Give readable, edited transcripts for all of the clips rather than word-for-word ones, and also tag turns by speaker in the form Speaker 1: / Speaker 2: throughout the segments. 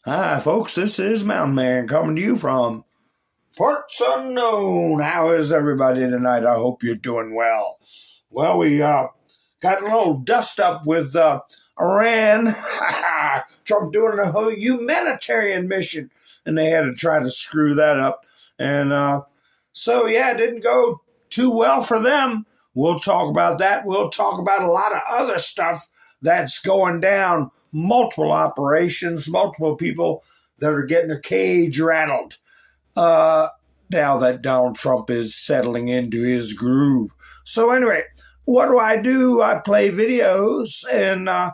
Speaker 1: Hi, folks. This is Mountain Man coming to you from parts unknown. How is everybody tonight? I hope you're doing well. Well, we got a little dust up with Iran. Trump doing a humanitarian mission, and they had to try to screw that up. And so, yeah, it didn't go too well for them. We'll talk about that. We'll talk about a lot of other stuff that's going down. Multiple operations, multiple people that are getting their cage rattled now that Donald Trump is settling into his groove. So anyway, what do? I play videos, and my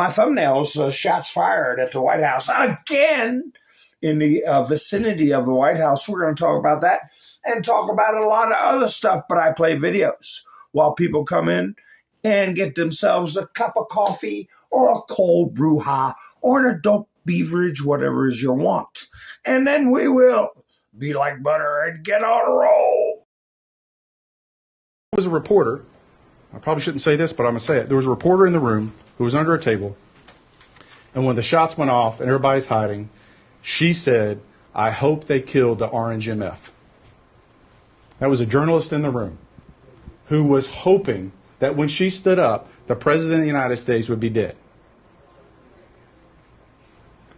Speaker 1: thumbnails, shots fired at the White House again in the vicinity of the White House. We're going to talk about that and talk about a lot of other stuff, but I play videos while people come in and get themselves a cup of coffee or a cold brouhaha or an adult beverage, whatever is your want. And then we will be like butter and get on a roll.
Speaker 2: There was a reporter, I probably shouldn't say this, but I'm going to say it. There was a reporter in the room who was under a table, and when the shots went off and everybody's hiding, she said, "I hope they killed the Orange MF." That was a journalist in the room who was hoping that when she stood up, the President of the United States would be dead.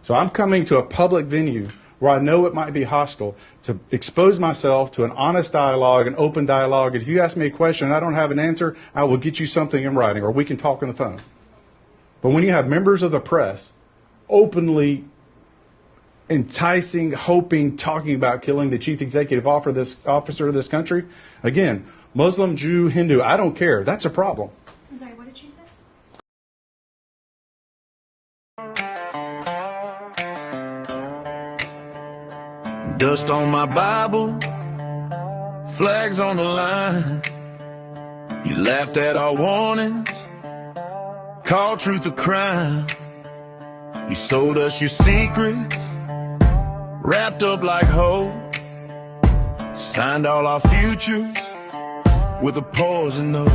Speaker 2: So I'm coming to a public venue where I know it might be hostile to expose myself to an honest dialogue, an open dialogue. If you ask me a question and I don't have an answer, I will get you something in writing, or we can talk on the phone. But when you have members of the press openly enticing, hoping, talking about killing the chief executive officer of this country, again, Muslim, Jew, Hindu, I don't care. That's a problem.
Speaker 3: I'm sorry, what did she say?
Speaker 4: Dust on my Bible, flags on the line. You laughed at our warnings, called truth a crime. You sold us your secrets, wrapped up like hope. Signed all our futures with a poison note.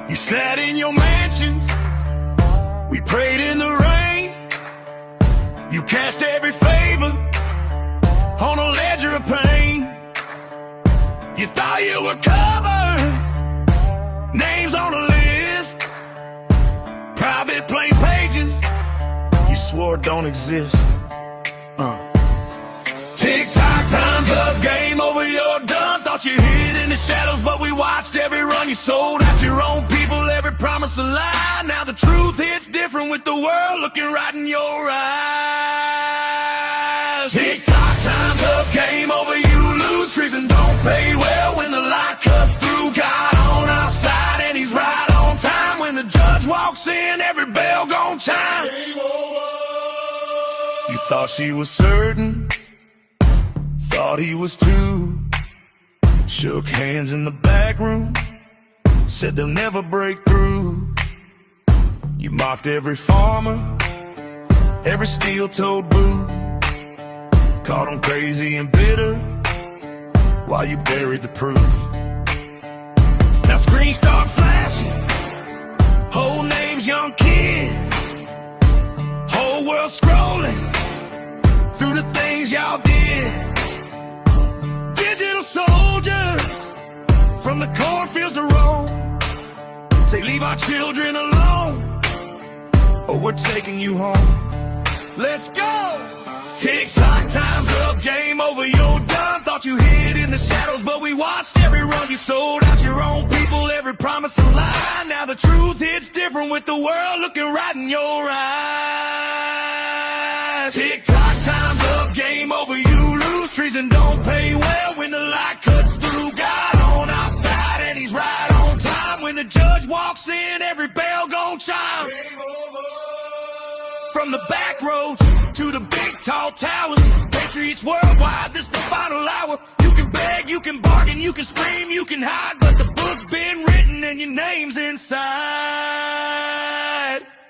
Speaker 4: You sat in your mansions, we prayed in the rain. You cast every favor on a ledger of pain. You thought you were covered, names on a list, private plain pages you swore don't exist. Tick-tock, time's up, game over, you're done. Thought you hid in the shadows, but we watched every run. You sold out your own people, every promise a lie. Now the truth hits different with the world looking right in your eyes. Tick-tock, time's up, game over, you lose. Treason don't pay well when the light cuts through. God on our side and he's right on time. When the judge walks in, every bell gon' chime. Game over. You thought she was certain, thought he was too. Shook hands in the back room, said they'll never break through. You mocked every farmer, every steel-toed boo. Called him crazy and bitter while you buried the proof. Now screens start flashing, whole names, young kids, whole world scrolling through the things y'all did. Digital soldiers from the cornfields to Rome say leave our children alone or we're taking you home. Let's go! Tick-tock, time's up, game over, you're done. Thought you hid in the shadows, but we watched every run. You sold out your own people, every promise a lie. Now the truth hits different with the world looking right in your eyes. Tick-tock, time's up, game over, you lose. Treason don't pay well when the light cuts through. God on our side and he's right on time. When the judge walks in, every bell gon' chime. From the back roads to the big tall towers, patriots worldwide, this the final hour. You can beg, you can bargain, you can scream, you can hide, but the book's been written and your name's inside.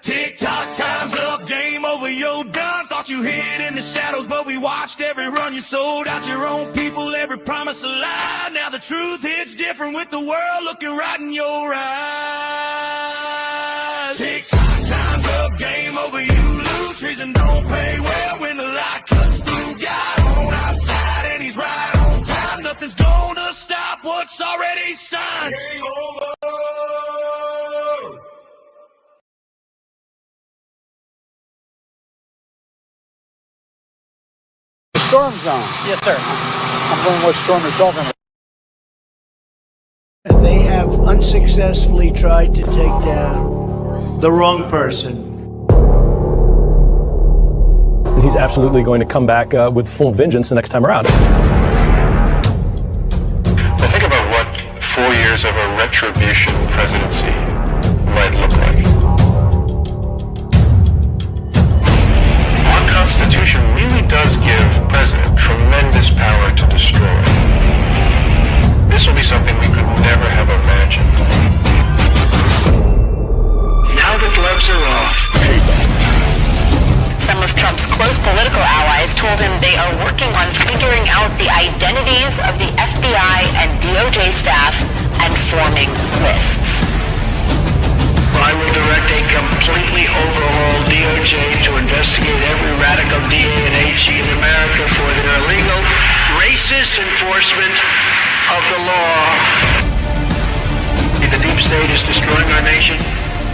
Speaker 4: Tick-tock, time's up, game over, you're done. Thought you hid in the shadows, but we watched every run. You sold out your own people, every promise a lie. Now the truth hits different with the world looking right in your eyes. Tick-tock, time's up, game over, you lose. treason don't pay well when the light cuts through. God on our side and he's right on time. Nothing's gonna stop what's already signed. Game over.
Speaker 3: Storm zone.
Speaker 5: Yes, sir.
Speaker 3: I'm wondering what storm you're talking about.
Speaker 6: They have unsuccessfully tried to take down the wrong person.
Speaker 5: He's absolutely going to come back with full vengeance the next time around.
Speaker 7: Now think about what 4 years of a retribution presidency might look like. Our Constitution really does give the president tremendous power to destroy. This will be something we could never have imagined.
Speaker 8: Now the gloves are off. Payback time. Some of Trump's close political allies told him they are working on figuring out the identities of the FBI and DOJ staff and forming lists.
Speaker 9: I will direct a completely overhauled DOJ to investigate every radical DA and HE in America for their illegal, racist enforcement of the law. The deep state is destroying our nation,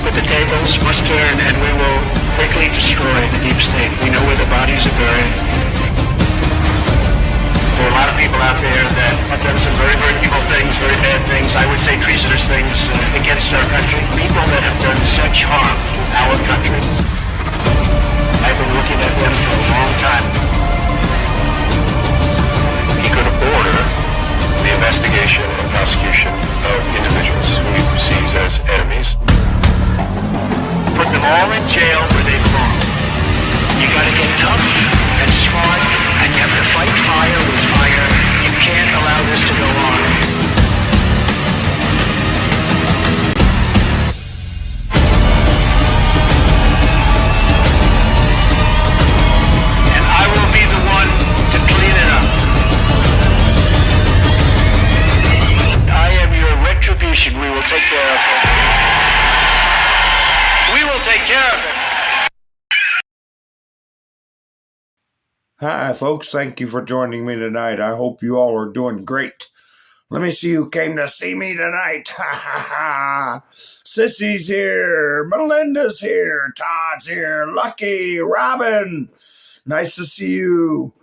Speaker 9: but the tables must turn and we will quickly destroy the deep state. We know where the bodies are buried. There are a lot of people out there that have done some very, very evil things, very bad things, I would say treasonous things against our country. People that have done such harm to our country. I've been looking at them for a long time.
Speaker 7: He could order the investigation and prosecution of individuals who he perceives as enemies.
Speaker 9: Put them all in jail where they belong. You gotta get tough and smart, and you have to fight fire with fire. You can't allow this to go on. And I will be the one to clean it up. I am your retribution. We will take care of it. We will take care of it.
Speaker 1: Hi, folks. Thank you for joining me tonight. I hope you all are doing great. Let me see who came to see me tonight. Ha ha ha. Sissy's here. Melinda's here. Todd's here. Lucky. Robin. Nice to see you.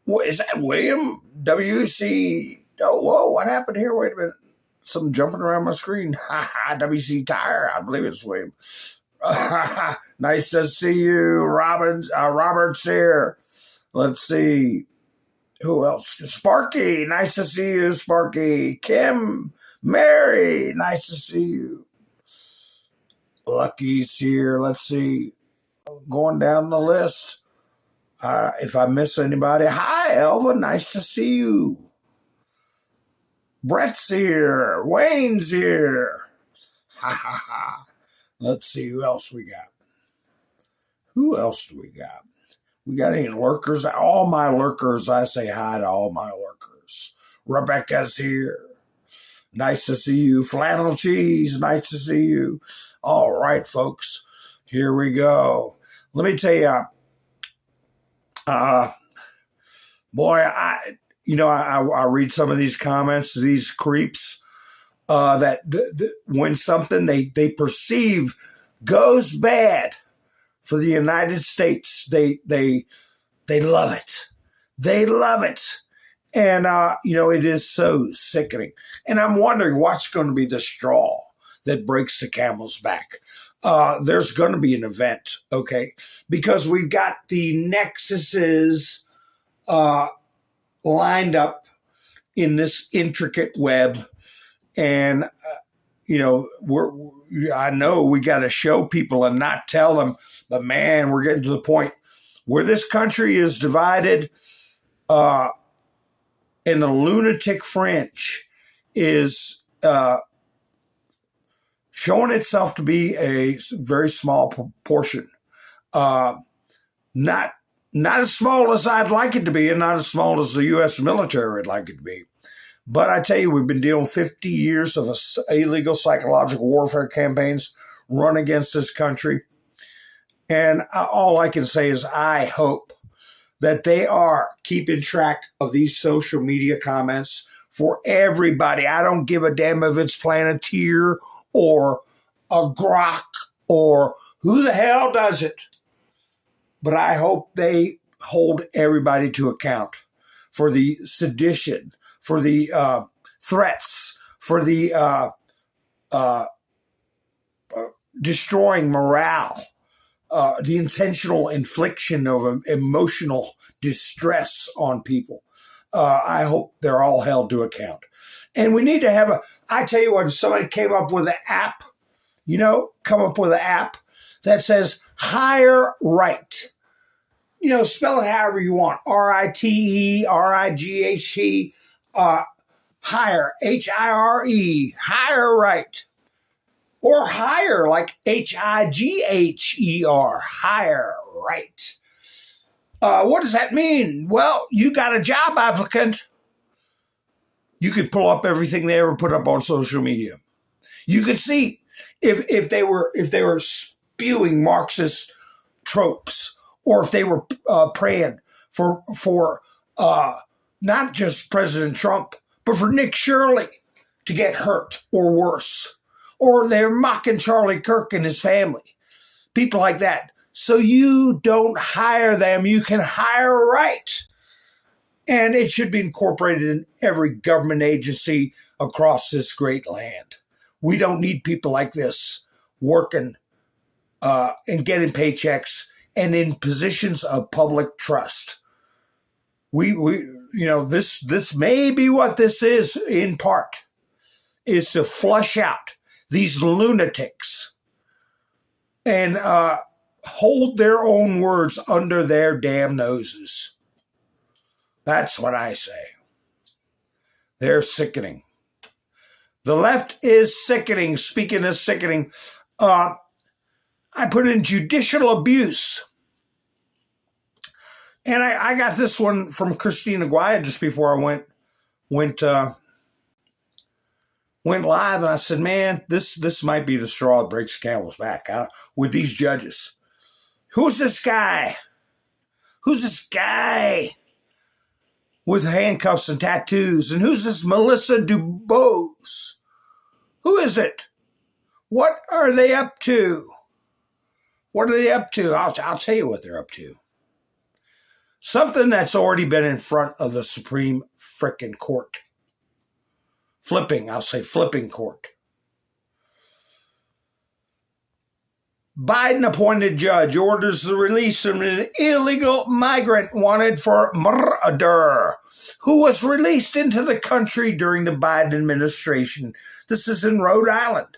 Speaker 1: What, is that William? WC. Oh, whoa. What happened here? Wait a minute. Something jumping around my screen. Ha ha. WC Tire. I believe it's William. Nice to see you. Robert's here. Let's see. Who else? Sparky. Nice to see you, Sparky. Kim. Mary. Nice to see you. Lucky's here. Let's see. Going down the list. If I miss anybody. Hi, Elva. Nice to see you. Brett's here. Wayne's here. Ha ha ha. Let's see who else we got. Who else do we got? We got any lurkers? All my lurkers, I say hi to all my lurkers. Rebecca's here. Nice to see you. Flannel Cheese, nice to see you. All right, folks, here we go. Let me tell you, boy, I read some of these comments, these creeps, that when something they perceive goes bad for the United States, they love it. They love it. And, it is so sickening. And I'm wondering what's going to be the straw that breaks the camel's back. There's going to be an event, okay? Because we've got the nexuses lined up in this intricate web. And, I know we got to show people and not tell them, but man, we're getting to the point where this country is divided, and the lunatic fringe is showing itself to be a very small portion. Not as small as I'd like it to be, and not as small as the U.S. military would like it to be. But I tell you, we've been dealing with 50 years of illegal psychological warfare campaigns run against this country. And all I can say is I hope that they are keeping track of these social media comments for everybody. I don't give a damn if it's Planeteer or a Grok or who the hell does it. But I hope they hold everybody to account for the sedition, for the threats, for the destroying morale, the intentional infliction of emotional distress on people. I hope they're all held to account. And we need to have I tell you what, if somebody came up with an app, come up with an app that says hire right. Spell it however you want. RITE, RIGHT, hire, HIRE, hire right. Or hire, like HIGHER, hire right. What does that mean? Well, you got a job applicant. You could pull up everything they ever put up on social media. You could see if they were spewing Marxist tropes, or if they were praying for not just President Trump, but for Nick Shirley to get hurt or worse, or they're mocking Charlie Kirk and his family, people like that. So you don't hire them. You can hire right. And it should be incorporated in every government agency across this great land. We don't need people like this working and getting paychecks and in positions of public trust. This may be what this is in part, is to flush out these lunatics and hold their own words under their damn noses. That's what I say. They're sickening. The left is sickening. Speaking of sickening, I put in judicial abuse. And I got this one from Christina Guaya just before I went live, and I said, man, this might be the straw that breaks the camel's back with these judges. Who's this guy? Who's this guy with handcuffs and tattoos? And who's this Melissa Dubose? Who is it? What are they up to? What are they up to? I'll tell you what they're up to. Something that's already been in front of the Supreme frickin' Court. Flipping court. Biden-appointed judge orders the release of an illegal migrant wanted for murder, who was released into the country during the Biden administration. This is in Rhode Island.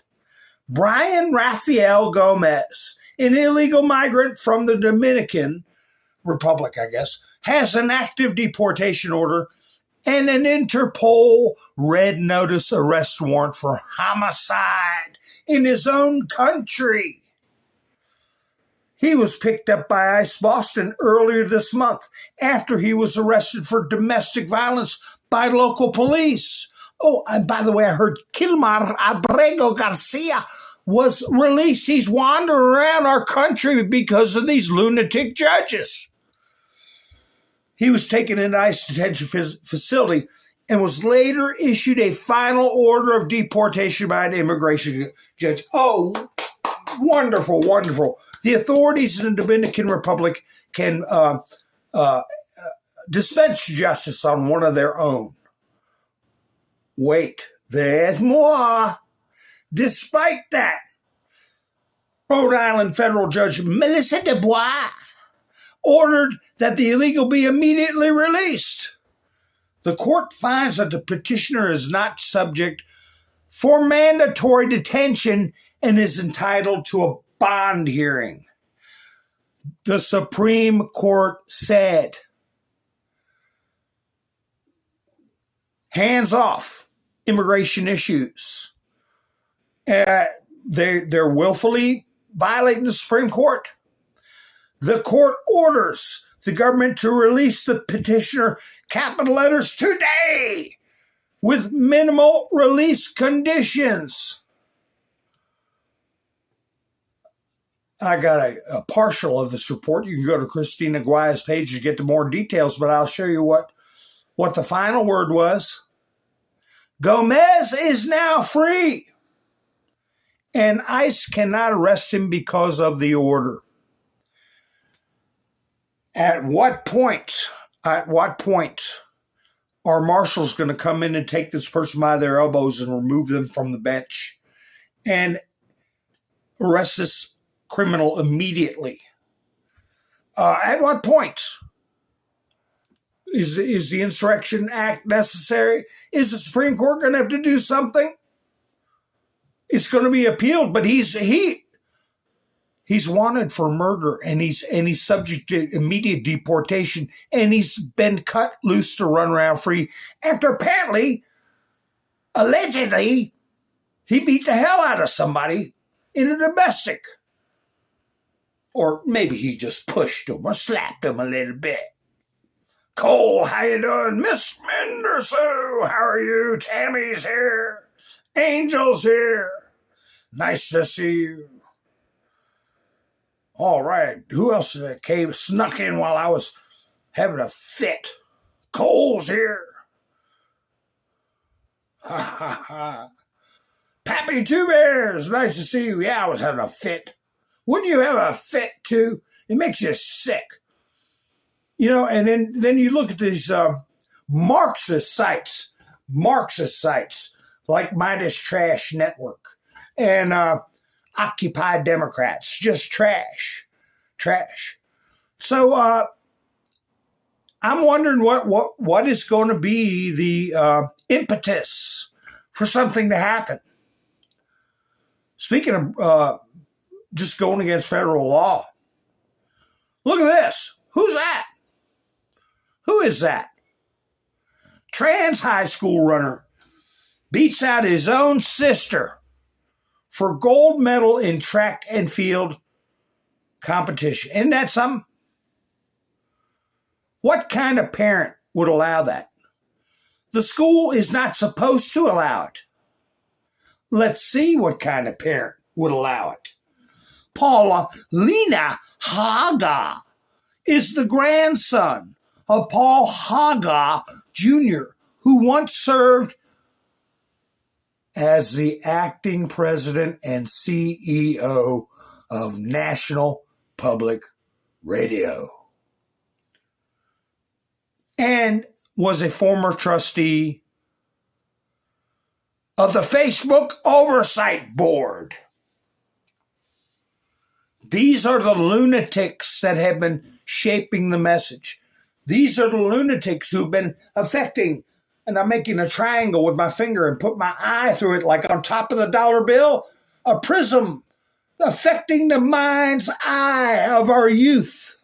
Speaker 1: Brian Rafael Gomez, an illegal migrant from the Dominican Republic, I guess, has an active deportation order and an Interpol red notice arrest warrant for homicide in his own country. He was picked up by ICE Boston earlier this month after he was arrested for domestic violence by local police. Oh, and by the way, I heard Kilmar Abrego Garcia was released. He's wandering around our country because of these lunatic judges. He was taken into ICE detention facility and was later issued a final order of deportation by an immigration judge. Oh, wonderful, wonderful. The authorities in the Dominican Republic can dispense justice on one of their own. Wait, there's more. Despite that, Rhode Island federal judge Melissa Dubois ordered that the illegal be immediately released. The court finds that the petitioner is not subject for mandatory detention and is entitled to a bond hearing. The Supreme Court said, hands off immigration issues. They're willfully violating the Supreme Court. The court orders the government to release the petitioner, capital letters, today, with minimal release conditions. I got a partial of this report. You can go to Christina Guaia's page to get the more details, but I'll show you what the final word was. Gomez is now free, and ICE cannot arrest him because of the order. At what point are marshals going to come in and take this person by their elbows and remove them from the bench and arrest this criminal immediately? At what point? Is the Insurrection Act necessary? Is the Supreme Court going to have to do something? It's going to be appealed, but he's wanted for murder, and he's subject to immediate deportation, and he's been cut loose to run around free after apparently, allegedly, he beat the hell out of somebody in a domestic. Or maybe he just pushed him or slapped him a little bit. Cole, how you doing? Miss Menderso, how are you? Tammy's here. Angel's here. Nice to see you. All right. Who else snuck in while I was having a fit? Cole's here. Ha ha ha. Pappy Two Bears, nice to see you. Yeah, I was having a fit. Wouldn't you have a fit too? It makes you sick. You know, and then you look at these Marxist sites like Midas Trash Network and Occupy Democrats, just trash. So I'm wondering what is going to be the impetus for something to happen. Speaking of just going against federal law, look at this. Who's that? Who is that? Trans high school runner beats out his own sister for gold medal in track and field competition. Isn't that something? What kind of parent would allow that? The school is not supposed to allow it. Let's see what kind of parent would allow it. Paulina Haga is the grandson of Paul Haga Jr., who once served as the acting president and CEO of National Public Radio and was a former trustee of the Facebook Oversight Board. These are the lunatics that have been shaping the message. These are the lunatics who've been affecting, and I'm making a triangle with my finger and put my eye through it like on top of the dollar bill, a prism affecting the mind's eye of our youth.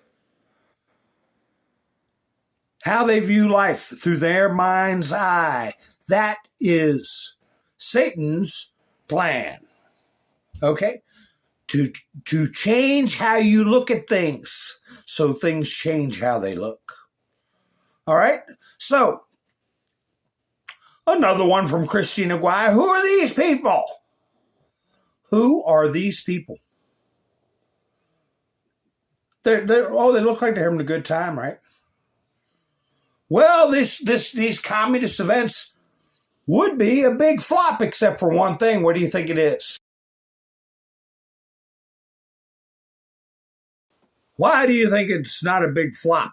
Speaker 1: How they view life through their mind's eye. That is Satan's plan. Okay? To change how you look at things so things change how they look. All right? So, another one from Christina Guai. Who are these people? Who are these people? They look like they're having a good time, right? Well, these communist events would be a big flop except for one thing. What do you think it is? Why do you think it's not a big flop?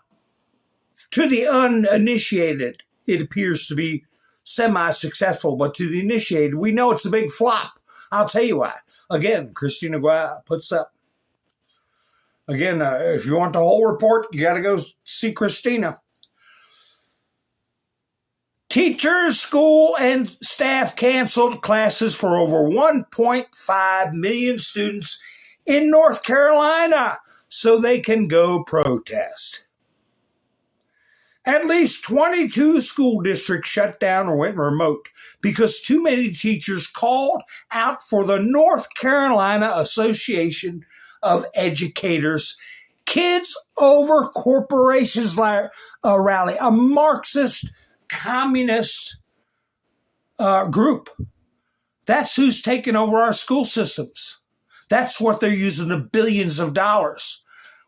Speaker 1: To the uninitiated, it appears to be semi-successful, but to the initiated, we know it's a big flop. I'll tell you why. Again, Christina Guai puts up. Again, if you want the whole report, you got to go see Christina. Teachers, school, and staff canceled classes for over 1.5 million students in North Carolina so they can go protest. At least 22 school districts shut down or went remote because too many teachers called out for the North Carolina Association of Educators Kids Over Corporations rally, a Marxist communist group. That's who's taken over our school systems. That's what they're using the billions of dollars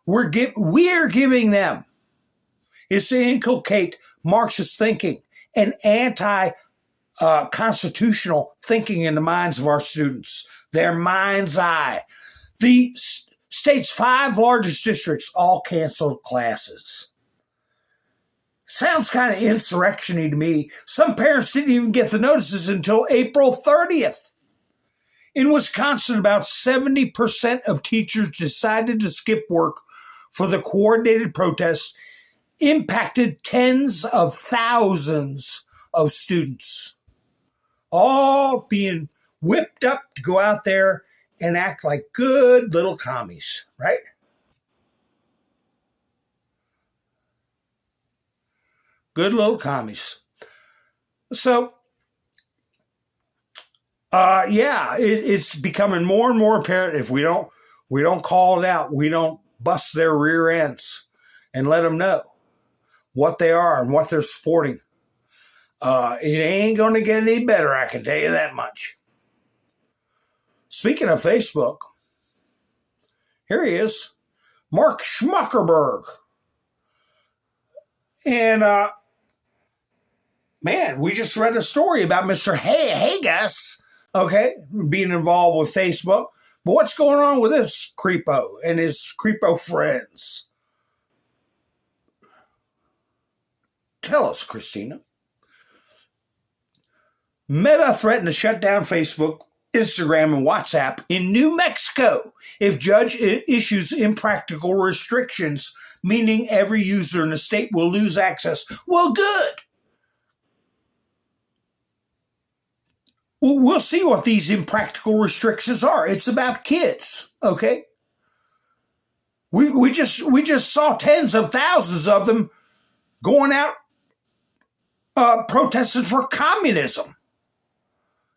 Speaker 1: we're giving them, is to inculcate Marxist thinking and anti-constitutional thinking in the minds of our students. Their mind's eye. The state's 5 largest districts all canceled classes. Sounds kind of insurrection-y to me. Some parents didn't even get the notices until April 30th. In Wisconsin, about 70% of teachers decided to skip work for the coordinated protests, impacted tens of thousands of students, all being whipped up to go out there and act like good little commies, right? Good little commies. So, it's becoming more and more apparent if we don't call it out, we don't bust their rear ends and let them know what they are and what they're supporting. It ain't going to get any better, I can tell you that much. Speaking of Facebook, here he is, Mark Schmuckerberg. And, man, we just read a story about Mr. Hagas, okay, being involved with Facebook. But what's going on with this creepo and his creepo friends? Tell us, Christina. Meta threatened to shut down Facebook, Instagram, and WhatsApp in New Mexico if judge issues impractical restrictions, meaning every user in the state will lose access. Well, good. We'll see what these impractical restrictions are. It's about kids, okay? We just saw tens of thousands of them going out protesting for communism.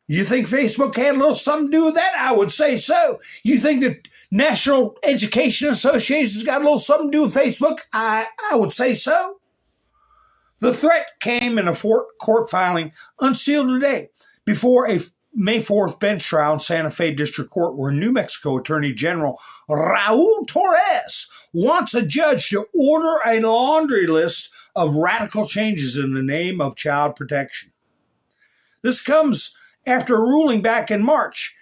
Speaker 1: You think Facebook had a little something to do with that? I would say so. You think the National Education Association's got a little something to do with Facebook? I would say so. The threat came in a court filing unsealed today before a May 4th bench trial in Santa Fe District Court, where New Mexico Attorney General Raul Torres wants a judge to order a laundry list of radical changes in the name of child protection. This comes after a ruling back in March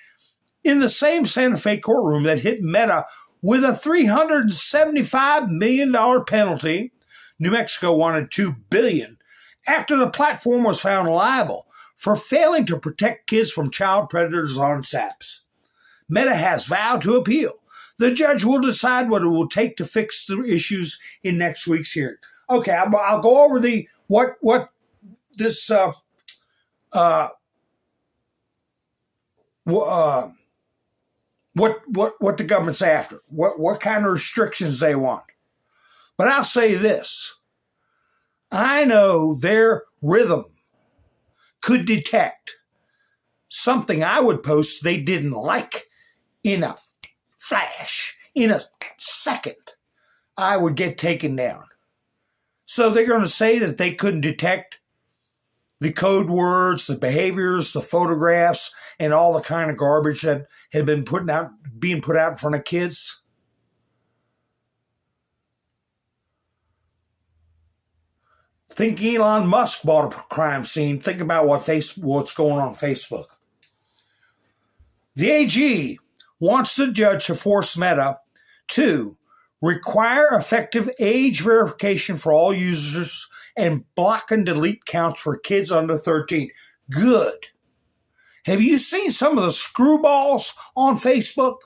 Speaker 1: in the same Santa Fe courtroom that hit Meta with a $375 million penalty. New Mexico wanted $2 billion after the platform was found liable for failing to protect kids from child predators on apps. Meta has vowed to appeal. The judge will decide what it will take to fix the issues in next week's hearing. Okay, I'll go over what the government's after, what kind of restrictions they want. But I'll say this. I know their rhythm could detect something I would post they didn't like in a flash, in a second. I would get taken down. So they're going to say that they couldn't detect the code words, the behaviors, the photographs, and all the kind of garbage that had been being put out in front of kids. Think Elon Musk bought a crime scene. Think about what's going on Facebook. The AG wants the judge to force Meta to require effective age verification for all users and block and delete counts for kids under 13. Good. Have you seen some of the screwballs on Facebook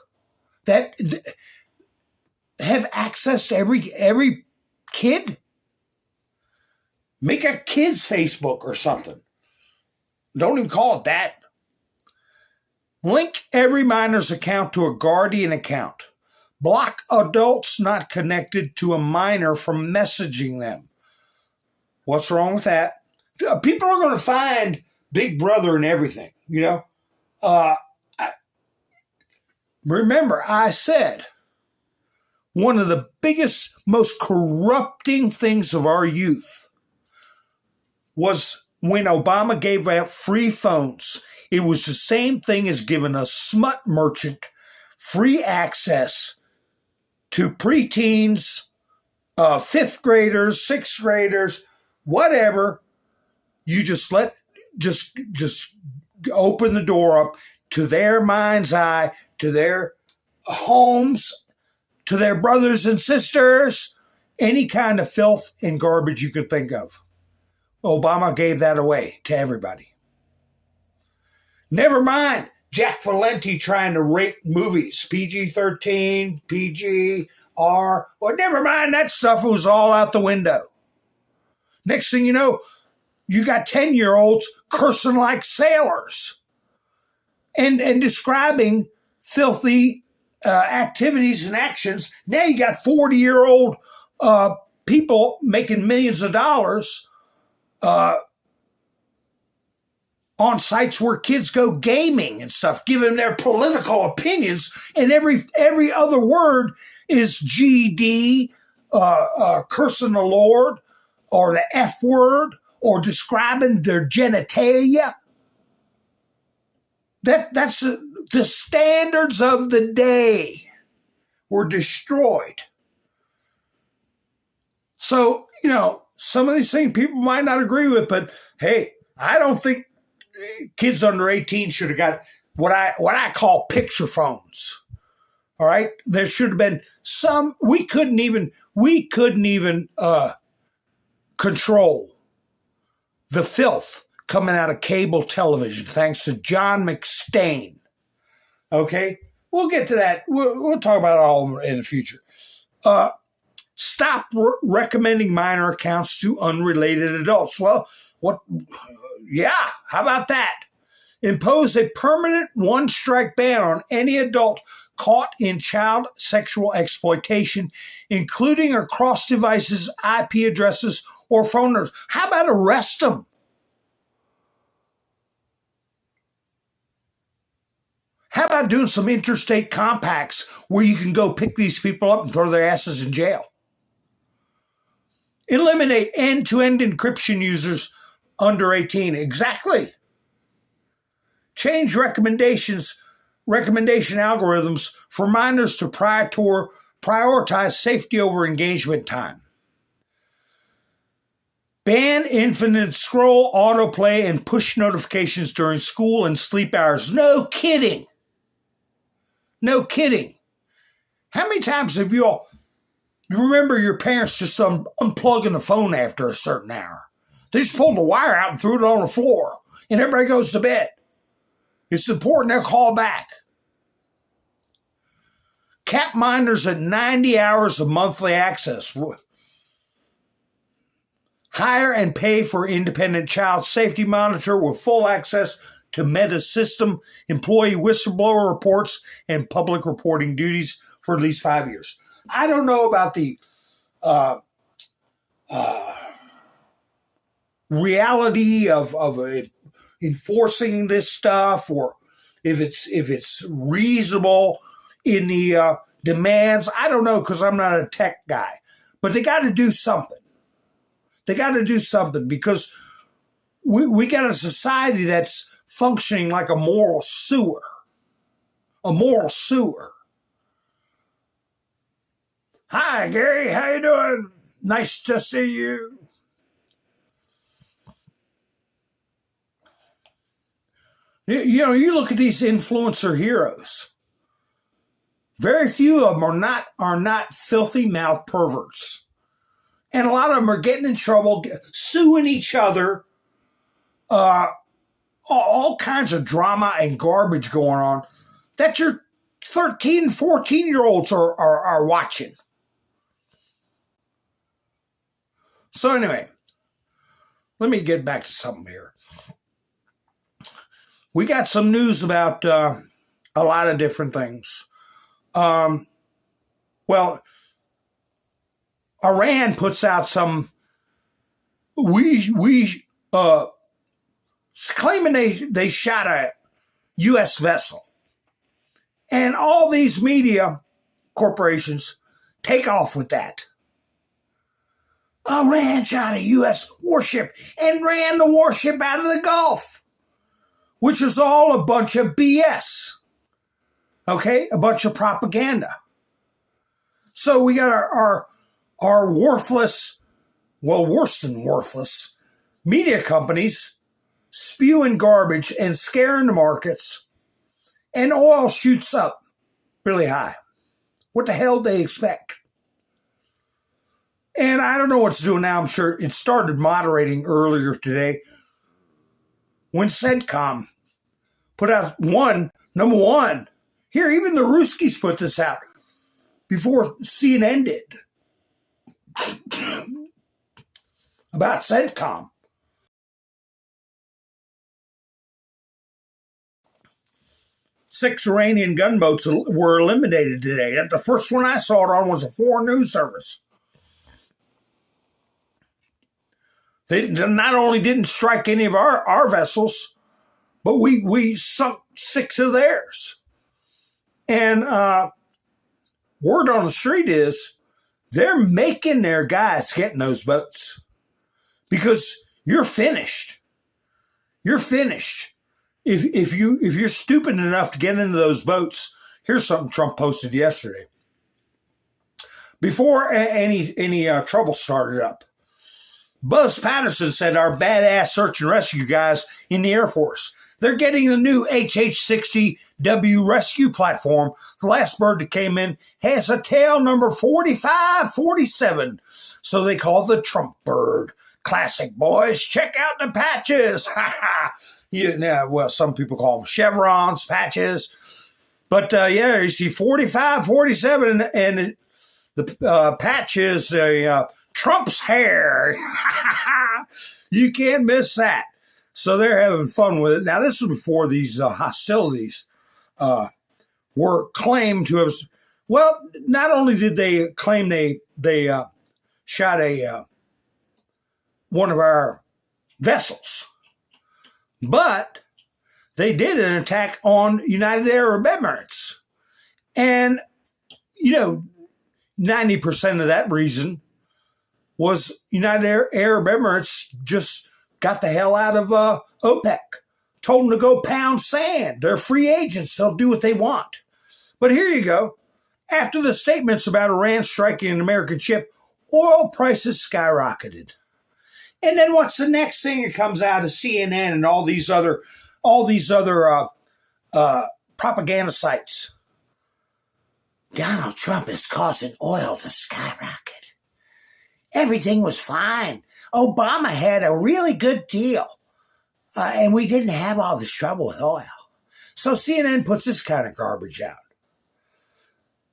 Speaker 1: that have access to every kid? Make a kid's Facebook or something. Don't even call it that. Link every minor's account to a guardian account. Block adults not connected to a minor from messaging them. What's wrong with that? People are going to find Big Brother and everything, you know. Remember, I said one of the biggest, most corrupting things of our youth was when Obama gave out free phones. It was the same thing as giving a smut merchant free access to preteens, 5th graders, 6th graders, whatever. You just open the door up to their mind's eye, to their homes, to their brothers and sisters, any kind of filth and garbage you could think of. Obama gave that away to everybody. Never mind Jack Valenti trying to rate movies, PG-13, PG, R. Well, never mind that stuff. It was all out the window. Next thing you know, you got 10-year-olds cursing like sailors and describing filthy activities and actions. Now you got 40-year-old people making millions of dollars on sites where kids go gaming and stuff, giving their political opinions, and every other word is GD, cursing the Lord, or the F word, or describing their genitalia. That's the standards of the day were destroyed. So, some of these things people might not agree with, but hey, I don't think kids under 18 should have got what I call picture phones. All right, there should have been some. We couldn't even control the filth coming out of cable television, thanks to John McStain. Okay, we'll get to that. We'll talk about it all in the future. Stop recommending minor accounts to unrelated adults. Well, yeah, how about that? Impose a permanent one-strike ban on any adult caught in child sexual exploitation, including across devices, IP addresses, or phone numbers. How about arrest them? How about doing some interstate compacts where you can go pick these people up and throw their asses in jail? Eliminate end-to-end encryption users under 18. Exactly. Change recommendation algorithms for minors to prioritize safety over engagement time. Ban infinite scroll, autoplay, and push notifications during school and sleep hours. No kidding. No kidding. How many times have you remember your parents just unplugging the phone after a certain hour? They just pulled the wire out and threw it on the floor, and everybody goes to bed. It's important they'll call back. Cap minors at 90 hours of monthly access. Hire and pay for independent child safety monitor with full access to Meta system, employee whistleblower reports, and public reporting duties for at least 5 years. I don't know about the reality of enforcing this stuff, or if it's reasonable in the demands. I don't know, because I'm not a tech guy. But they got to do something. They got to do something, because we got a society that's functioning like a moral sewer. A moral sewer. Hi, Gary. How you doing? Nice to see you. You look at these influencer heroes. Very few of them are not filthy mouth perverts. And a lot of them are getting in trouble, suing each other. All kinds of drama and garbage going on that your 13, 14-year-olds are watching. So anyway, let me get back to something here. We got some news about a lot of different things. Well, Iran puts out some claiming they shot a U.S. vessel, and all these media corporations take off with that. Iran shot a U.S. warship and ran the warship out of the Gulf, which is all a bunch of BS. Okay, a bunch of propaganda. So we got our worthless, well, worse than worthless, media companies spewing garbage and scaring the markets, and oil shoots up really high. What the hell do they expect? And I don't know what's doing now. I'm sure it started moderating earlier today when CENTCOM put out number one. Here, even the Ruskies put this out before CNN did about CENTCOM. 6 Iranian gunboats were eliminated today. The first one I saw it on was a foreign news service. They not only didn't strike any of our vessels, but we sunk 6 of theirs. And word on the street is they're making their guys get in those boats because you're finished. You're finished. If you're stupid enough to get into those boats, here's something Trump posted yesterday. Before any trouble started up, Buzz Patterson said our badass search and rescue guys in the Air Force, they're getting the new HH-60W rescue platform. The last bird that came in has a tail number 4547, so they call the Trump bird. Classic, boys. Check out the patches. Well, some people call them chevrons, patches. But, yeah, you see 4547, and the patch is Trump's hair. You can't miss that. So they're having fun with it. Now, this was before these hostilities were claimed to have. Well, not only did they claim they shot one of our vessels, but they did an attack on United Arab Emirates. And, 90% of that reason was United Arab Emirates just got the hell out of OPEC, told them to go pound sand. They're free agents. They'll do what they want. But here you go. After the statements about Iran striking an American ship, oil prices skyrocketed. And then what's the next thing that comes out of CNN and all these other propaganda sites? Donald Trump is causing oil to skyrocket. Everything was fine. Obama had a really good deal, and we didn't have all this trouble with oil. So CNN puts this kind of garbage out.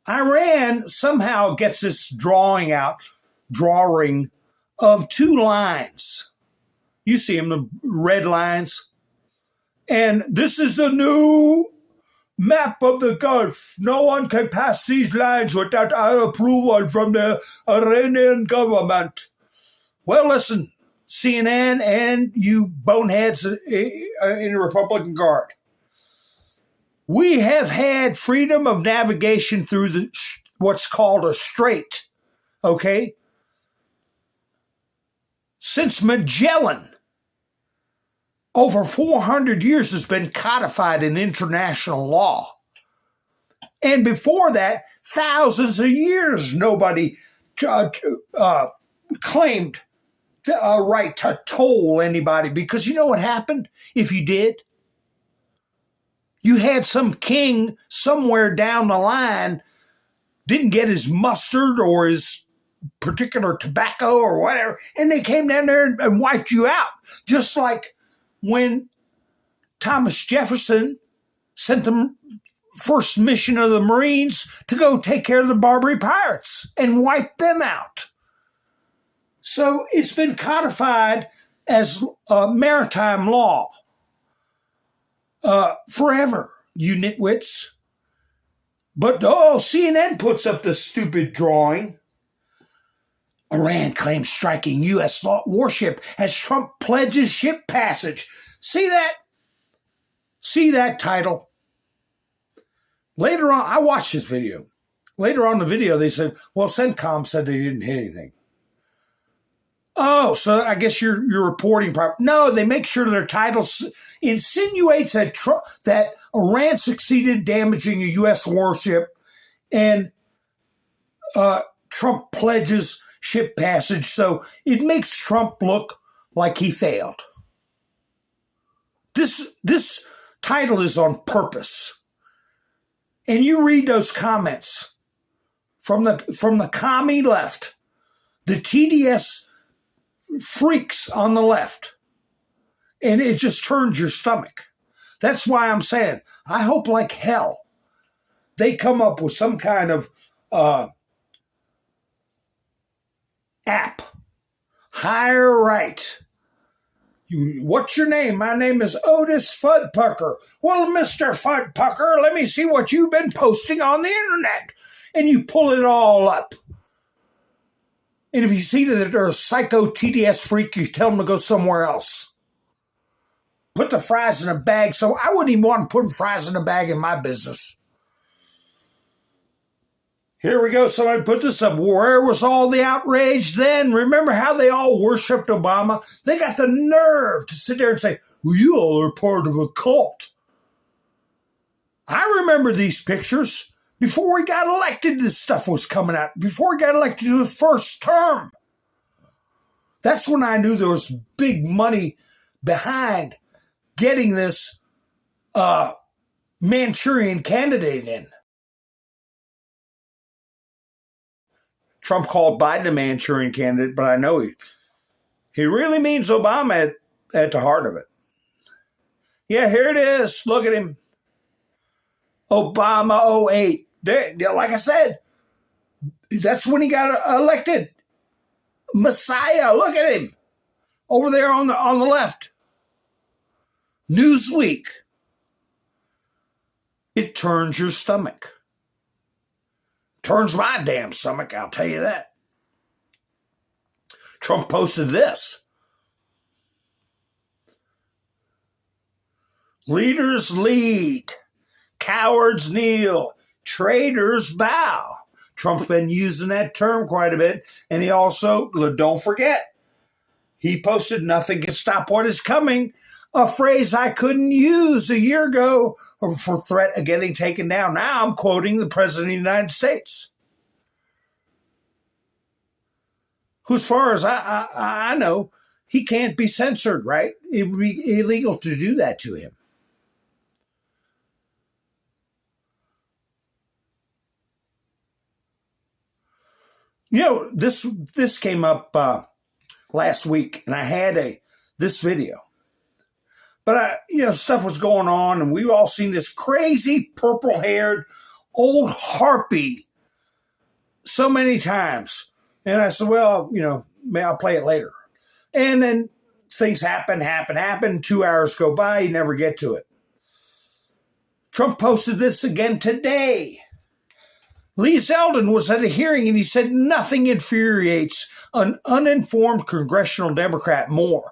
Speaker 1: Iran somehow gets this drawing of 2 lines. You see them, the red lines. And this is the new map of the Gulf. No one can pass these lines without our approval from the Iranian government. Well, listen, CNN and you boneheads in the Republican Guard. We have had freedom of navigation through what's called a strait, okay? Since Magellan. Over 400 years has been codified in international law. And before that, thousands of years, nobody claimed a right to toll anybody. Because you know what happened if you did? You had some king somewhere down the line didn't get his mustard or his particular tobacco or whatever, and they came down there and wiped you out. Just like when Thomas Jefferson sent the first mission of the Marines to go take care of the Barbary pirates and wipe them out. So it's been codified as maritime law forever, you nitwits. But, CNN puts up the stupid drawing. Iran claims striking U.S. warship as Trump pledges ship passage. See that? See that title? Later on, I watched this video. Later on in the video, they said, well, CENTCOM said they didn't hit anything. Oh, so I guess you're reporting properly. No, they make sure their title insinuates that Iran succeeded damaging a U.S. warship, and Trump pledges ship passage, so it makes Trump look like he failed. This title is on purpose. And you read those comments from the commie left, the TDS freaks on the left, and it just turns your stomach. That's why I'm saying, I hope like hell they come up with some kind of app. Higher right. What's your name? My name is Otis Fudpucker. Well, Mr. Fudpucker, let me see what you've been posting on the internet. And you pull it all up. And if you see that they're a psycho TDS freak, you tell them to go somewhere else. Put the fries in a bag. So I wouldn't even want putting fries in a bag in my business. Here we go. Somebody put this up. Where was all the outrage then? Remember how they all worshipped Obama? They got the nerve to sit there and say, well, you all are part of a cult. I remember these pictures. Before he got elected, this stuff was coming out. Before he got elected to his first term. That's when I knew there was big money behind getting this Manchurian candidate in. Trump called Biden a Manchurian candidate, but I know he really means Obama at the heart of it. Yeah, here it is. Look at him. Obama 08. Like I said, that's when he got elected. Messiah, look at him. Over there on the left. Newsweek. It turns your stomach. Turns my damn stomach, I'll tell you that. Trump posted this. Leaders lead. Cowards kneel. Traitors bow. Trump's been using that term quite a bit. And he also, don't forget, he posted nothing can stop what is coming. A phrase I couldn't use a year ago for threat of getting taken down. Now I'm quoting the President of the United States, who, as far as I know, he can't be censored, right? It would be illegal to do that to him. You know, this came up last week, and I had this video. But, stuff was going on, and we've all seen this crazy purple-haired old harpy so many times. And I said, well, maybe I'll play it later. And then things happen. 2 hours go by, you never get to it. Trump posted this again today. Lee Zeldin was at a hearing, and he said nothing infuriates an uninformed congressional Democrat more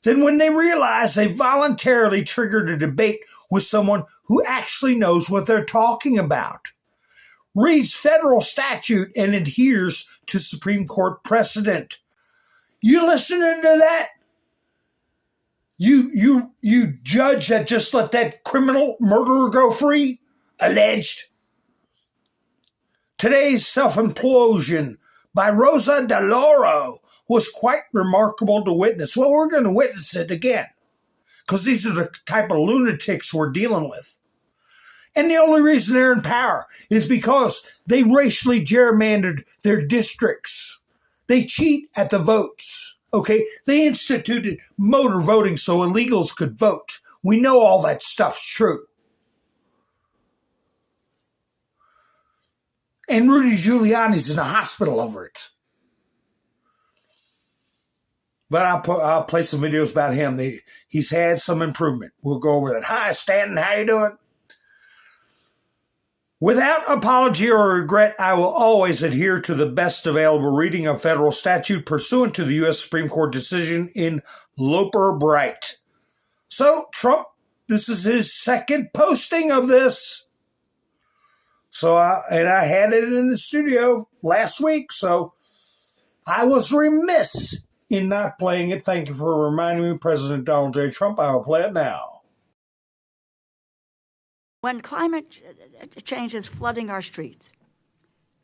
Speaker 1: than when they realize they voluntarily triggered a debate with someone who actually knows what they're talking about, reads federal statute, and adheres to Supreme Court precedent. You listening to that? You judge that just let that criminal murderer go free? Alleged. Today's self-implosion by Rosa DeLauro was quite remarkable to witness. Well, we're going to witness it again, because these are the type of lunatics we're dealing with. And the only reason they're in power is because they racially gerrymandered their districts. They cheat at the votes, okay? They instituted motor voting so illegals could vote. We know all that stuff's true. And Rudy Giuliani's in the hospital over it. But I'll play some videos about him. He's had some improvement. We'll go over that. Hi, Stanton. How you doing? Without apology or regret, I will always adhere to the best available reading of federal statute pursuant to the U.S. Supreme Court decision in Loper Bright. So, Trump, this is his second posting of this. So, I had it in the studio last week, so I was remiss in not playing it. Thank you for reminding me, President Donald J. Trump. I will play it now.
Speaker 10: when climate change is flooding our streets,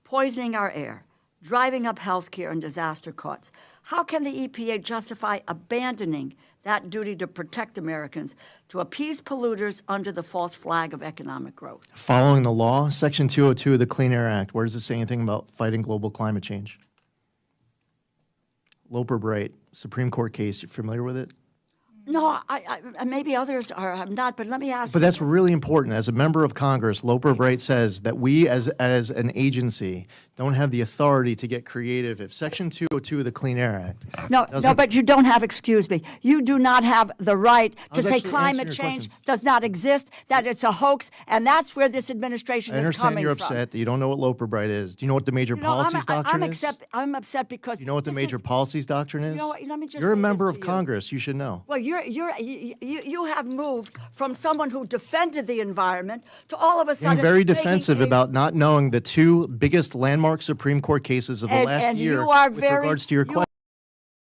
Speaker 10: poisoning our air, driving up healthcare and disaster costs, how can the EPA justify abandoning that duty to protect Americans to appease polluters under the false flag of economic growth?
Speaker 11: Following the law, Section 202 of the Clean Air Act, where does it say anything about fighting global climate change? Loper Bright, Supreme Court case, you familiar with it?
Speaker 10: No, I maybe others are. I'm not, but let me ask.
Speaker 11: But that's really important. As a member of Congress, Loper Bright says that we, as an agency, don't have the authority to get creative if Section 202 of the Clean Air Act.
Speaker 10: No, but you don't have. Excuse me. You do not have the right to say climate change does not exist. That it's a hoax, and that's where this administration is coming from.
Speaker 11: I understand you're upset that you don't know what Loper Bright is. Do you know what the major policies doctrine is?
Speaker 10: I'm upset because
Speaker 11: you know what the major policies doctrine is.
Speaker 10: You know what, let me just
Speaker 11: you're a member of Congress. You should know.
Speaker 10: Well, you have moved from someone who defended the environment to all of a sudden
Speaker 11: being very defensive about not knowing the two biggest landmark Supreme Court cases of the last year with regards to your question.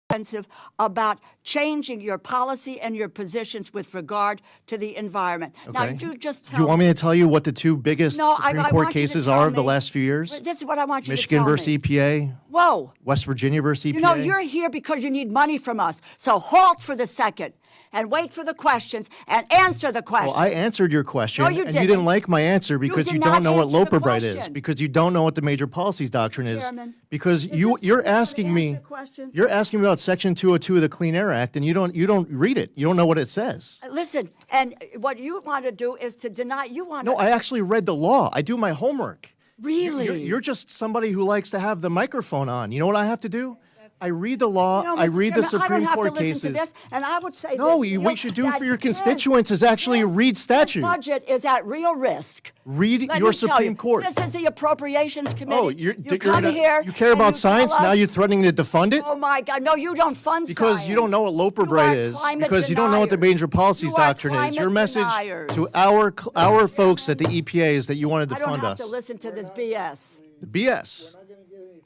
Speaker 10: Defensive about changing your policy and your positions with regard to the environment.
Speaker 11: Okay.
Speaker 10: Now, you just tell
Speaker 11: Do you want me to tell you what the two biggest Supreme Court cases are of the last few years?
Speaker 10: This is what I want you
Speaker 11: Michigan
Speaker 10: to tell
Speaker 11: versus
Speaker 10: me.
Speaker 11: EPA.
Speaker 10: Whoa.
Speaker 11: West Virginia versus EPA.
Speaker 10: You know, you're here because you need money from us. So halt for the second and wait for the questions and answer the questions.
Speaker 11: Well, I answered your question,
Speaker 10: No, you
Speaker 11: and
Speaker 10: didn't.
Speaker 11: you didn't like my answer because you don't know what Loper Bright is, because you don't know what the major policies doctrine is, because you're asking me about Section 202 of the Clean Air Act, and you don't read it. You don't know what it says.
Speaker 10: Listen, and what you want to do is to deny.
Speaker 11: No, I actually read the law. I do my homework.
Speaker 10: Really?
Speaker 11: You're just somebody who likes to have the microphone on. You know what I have to do? I read the law, I read the Supreme Court cases.
Speaker 10: This, and I would say
Speaker 11: what you should do for your constituents is actually read statute.
Speaker 10: The budget is at real risk.
Speaker 11: Read your Supreme Court.
Speaker 10: This is the Appropriations Committee.
Speaker 11: Oh,
Speaker 10: you come here.
Speaker 11: You care about science, now you're threatening to defund it?
Speaker 10: Oh, my God. No, you don't fund
Speaker 11: because
Speaker 10: science.
Speaker 11: You don't know what Loper Bright is. Because you don't know what the major policies doctrine is. Your message to our folks at the EPA is that you wanted to fund us.
Speaker 10: I don't have to listen to this BS.
Speaker 11: The BS?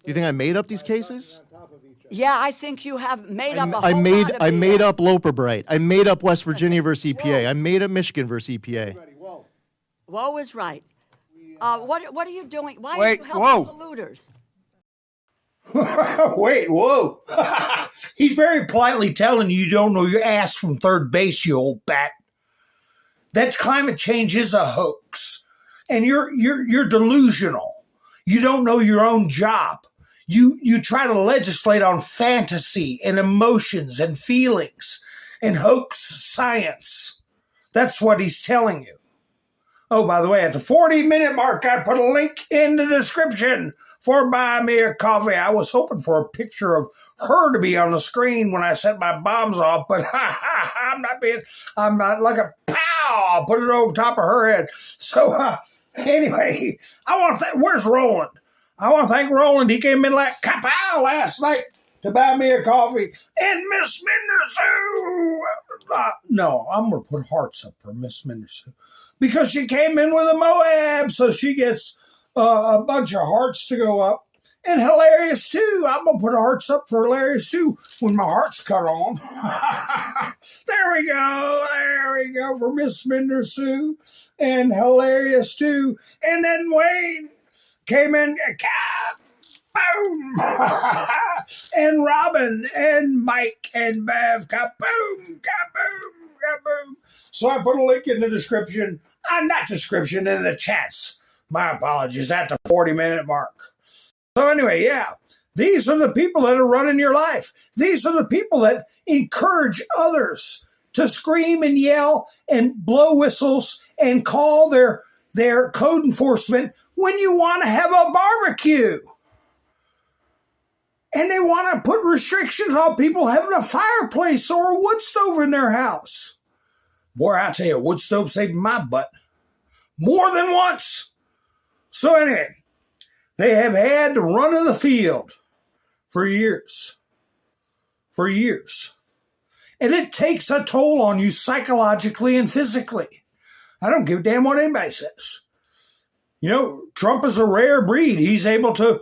Speaker 11: You think I made up these cases?
Speaker 10: Yeah, I think you have made up a whole
Speaker 11: I
Speaker 10: lot of
Speaker 11: made up Loper Bright. I made up West Virginia versus EPA. I made up Michigan versus EPA.
Speaker 10: Whoa is right. What are you doing? Why are you helping polluters?
Speaker 1: Wait, whoa. He's very politely telling you don't know your ass from third base, you old bat. That climate change is a hoax. And you're delusional. You don't know your own job. You try to legislate on fantasy and emotions and feelings and hoax science. That's what he's telling you. Oh, by the way, at the 40-minute mark, I put a link in the description for Buy Me a Coffee. I was hoping for a picture of her to be on the screen when I set my bombs off, but I'm not like a pow. I'll put it over top of her head. So anyway, I want to where's Roland? I want to thank Roland. He came in like kapow last night to buy me a coffee. And Miss Mindersoo. No, I'm going to put hearts up for Miss Mindersoo because she came in with a Moab, so she gets a bunch of hearts to go up. And Hilarious too. I'm going to put hearts up for Hilarious too when my heart's cut on. There we go for Miss Mindersoo and Hilarious too. And then Wayne came in, boom, and Robin and Mike and Bev, kaboom, kaboom, kaboom. So I put a link in the description, not description, in the chats. My apologies, at the 40-minute mark. So anyway, yeah, these are the people that are running your life. These are the people that encourage others to scream and yell and blow whistles and call their code enforcement when you want to have a barbecue. And they want to put restrictions on people having a fireplace or a wood stove in their house. Boy, I tell you, a wood stove saved my butt more than once. So anyway, they have had the run of the field for years. For years. And it takes a toll on you psychologically and physically. I don't give a damn what anybody says. You know, Trump is a rare breed. He's able to,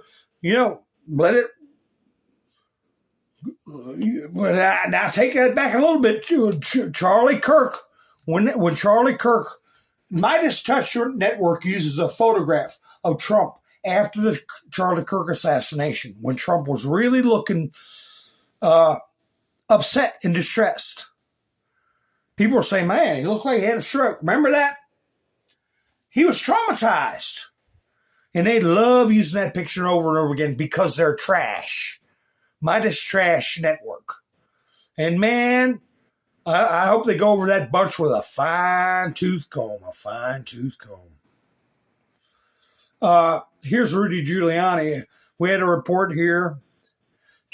Speaker 1: let it. Now take that back a little bit. Charlie Kirk, when Charlie Kirk Midas Touch Network uses a photograph of Trump after the Charlie Kirk assassination, when Trump was really looking upset and distressed. People were saying, man, he looked like he had a stroke. Remember that? He was traumatized. And they love using that picture over and over again because they're trash. Midas Trash Network. And man, I hope they go over that bunch with a fine-tooth comb. Here's Rudy Giuliani. We had a report here.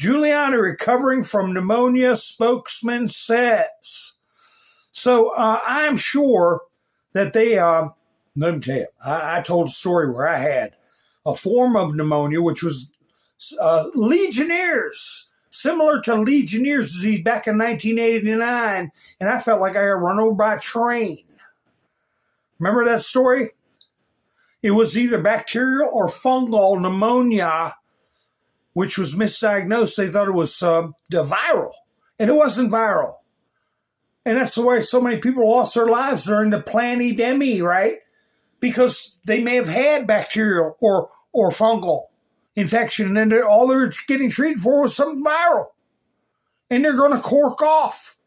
Speaker 1: Giuliani recovering from pneumonia, spokesman says. So I'm sure that they, let me tell you, I told a story where I had a form of pneumonia, which was Legionnaires, similar to Legionnaires' disease back in 1989, and I felt like I got run over by a train. Remember that story? It was either bacterial or fungal pneumonia, which was misdiagnosed. They thought it was viral, and it wasn't viral. And that's the way so many people lost their lives during the pandemic, right? Because they may have had bacterial or fungal infection, and then all they're getting treated for was something viral. And they're going to cork off.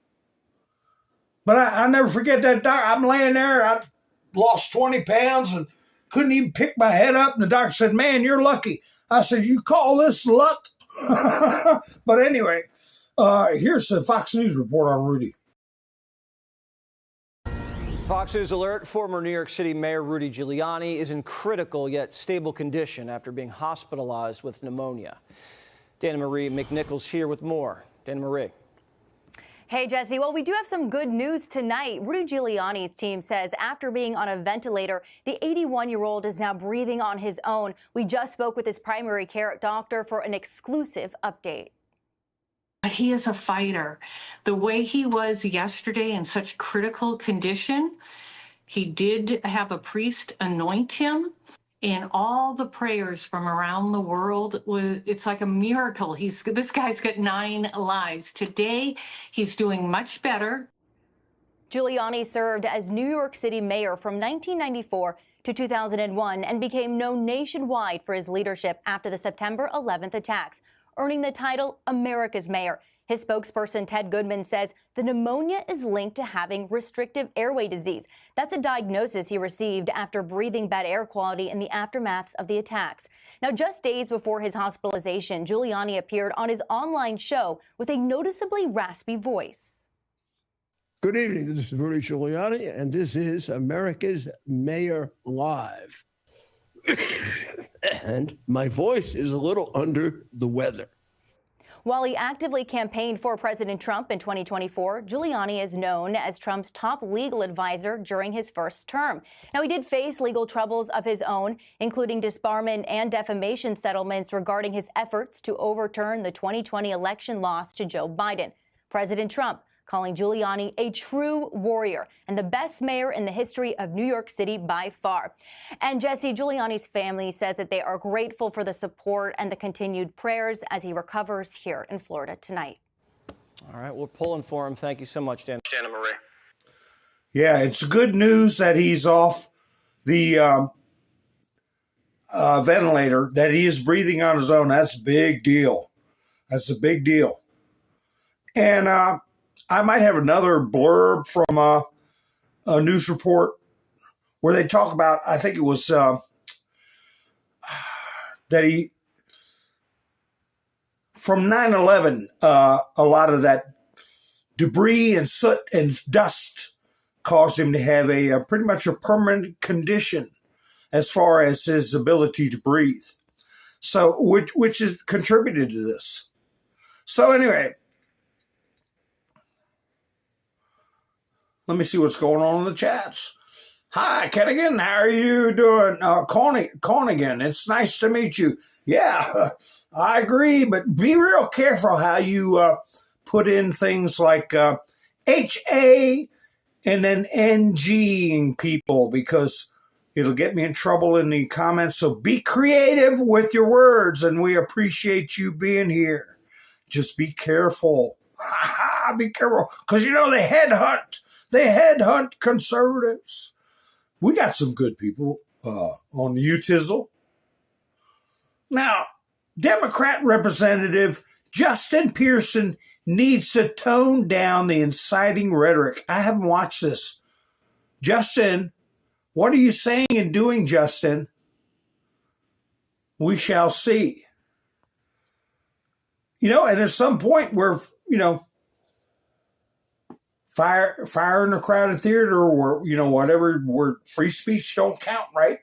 Speaker 1: But I never forget that doctor. I'm laying there. I lost 20 pounds and couldn't even pick my head up. And the doctor said, man, you're lucky. I said, you call this luck? But anyway, here's the Fox News report on Rudy.
Speaker 12: Fox News alert, former New York City Mayor Rudy Giuliani is in critical yet stable condition after being hospitalized with pneumonia. Dana Marie McNichols here with more. Dana Marie.
Speaker 13: Hey, Jesse. Well, we do have some good news tonight. Rudy Giuliani's team says after being on a ventilator, the 81-year-old is now breathing on his own. We just spoke with his primary care doctor for an exclusive update.
Speaker 14: He is a fighter. The way he was yesterday in such critical condition, he did have a priest anoint him. And all the prayers from around the world, it's like a miracle. This guy's got 9 lives. Today, he's doing much better.
Speaker 13: Giuliani served as New York City mayor from 1994 to 2001 and became known nationwide for his leadership after the September 11th attacks, earning the title America's Mayor. His spokesperson, Ted Goodman, says the pneumonia is linked to having restrictive airway disease. That's a diagnosis he received after breathing bad air quality in the aftermaths of the attacks. Now, just days before his hospitalization, Giuliani appeared on his online show with a noticeably raspy voice.
Speaker 15: Good evening. This is Rudy Giuliani, and this is America's Mayor Live. And my voice is a little under the weather.
Speaker 13: While he actively campaigned for President Trump in 2024, Giuliani is known as Trump's top legal advisor during his first term. Now, he did face legal troubles of his own, including disbarment and defamation settlements regarding his efforts to overturn the 2020 election loss to Joe Biden. President Trump calling Giuliani a true warrior and the best mayor in the history of New York City by far. And Jesse, Giuliani's family says that they are grateful for the support and the continued prayers as he recovers here in Florida tonight.
Speaker 12: All right, we're pulling for him. Thank you so much, Dana Marie.
Speaker 1: Yeah, it's good news that he's off the ventilator, that he is breathing on his own. That's a big deal. That's a big deal. And I might have another blurb from a news report where they talk about, I think it was that he, from 9/11, a lot of that debris and soot and dust caused him to have a pretty much a permanent condition as far as his ability to breathe. So, which has contributed to this. So anyway, let me see what's going on in the chats. Hi, Kennigan. How are you doing? Connigan, it's nice to meet you. Yeah, I agree, but be real careful how you put in things like H-A and then N-G-ing people, because it'll get me in trouble in the comments. So be creative with your words, and we appreciate you being here. Just be careful. Be careful, because, you know, they headhunt conservatives. We got some good people on JUDICIal. Now, Democrat Representative Justin Pearson needs to tone down the inciting rhetoric. I haven't watched this. Justin, what are you saying and doing, Justin? We shall see. And at some point where, fire in a crowded theater or, whatever, where free speech don't count, right?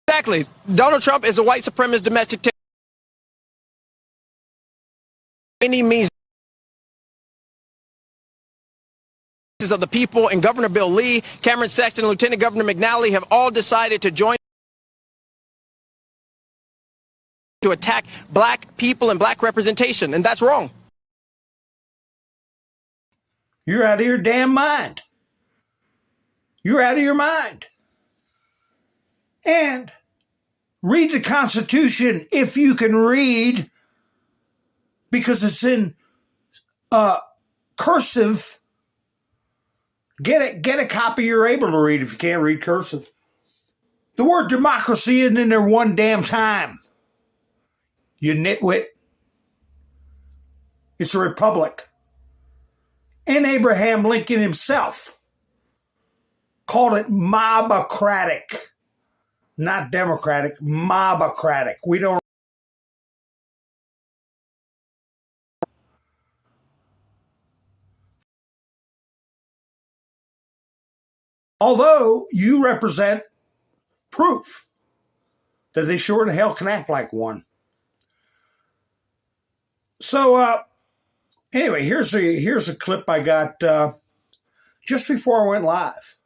Speaker 16: Exactly. Donald Trump is a white supremacist domestic terrorist. Any means of the people, and Governor Bill Lee, Cameron Sexton, and Lieutenant Governor McNally have all decided to join to attack black people and black representation, and that's wrong.
Speaker 1: You're out of your damn mind. You're out of your mind. And read the Constitution if you can read, because it's in cursive. Get a copy you're able to read if you can't read cursive. The word democracy isn't in there one damn time. You nitwit. It's a republic. And Abraham Lincoln himself called it mobocratic. Not democratic, mobocratic. We don't. Although you represent proof that they sure in hell can act like one. So, anyway, here's a clip I got just before I went live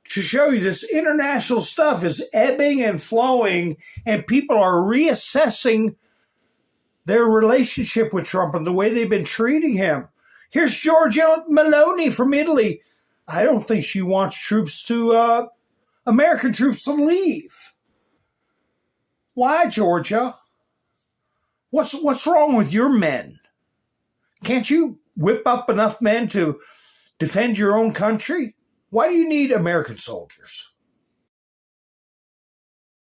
Speaker 1: to show you this international stuff is ebbing and flowing, and people are reassessing their relationship with Trump and the way they've been treating him. Here's Giorgia Meloni from Italy. I don't think she wants American troops to leave. Why, Georgia? What's wrong with your men? Can't you whip up enough men to defend your own country? Why do you need American soldiers?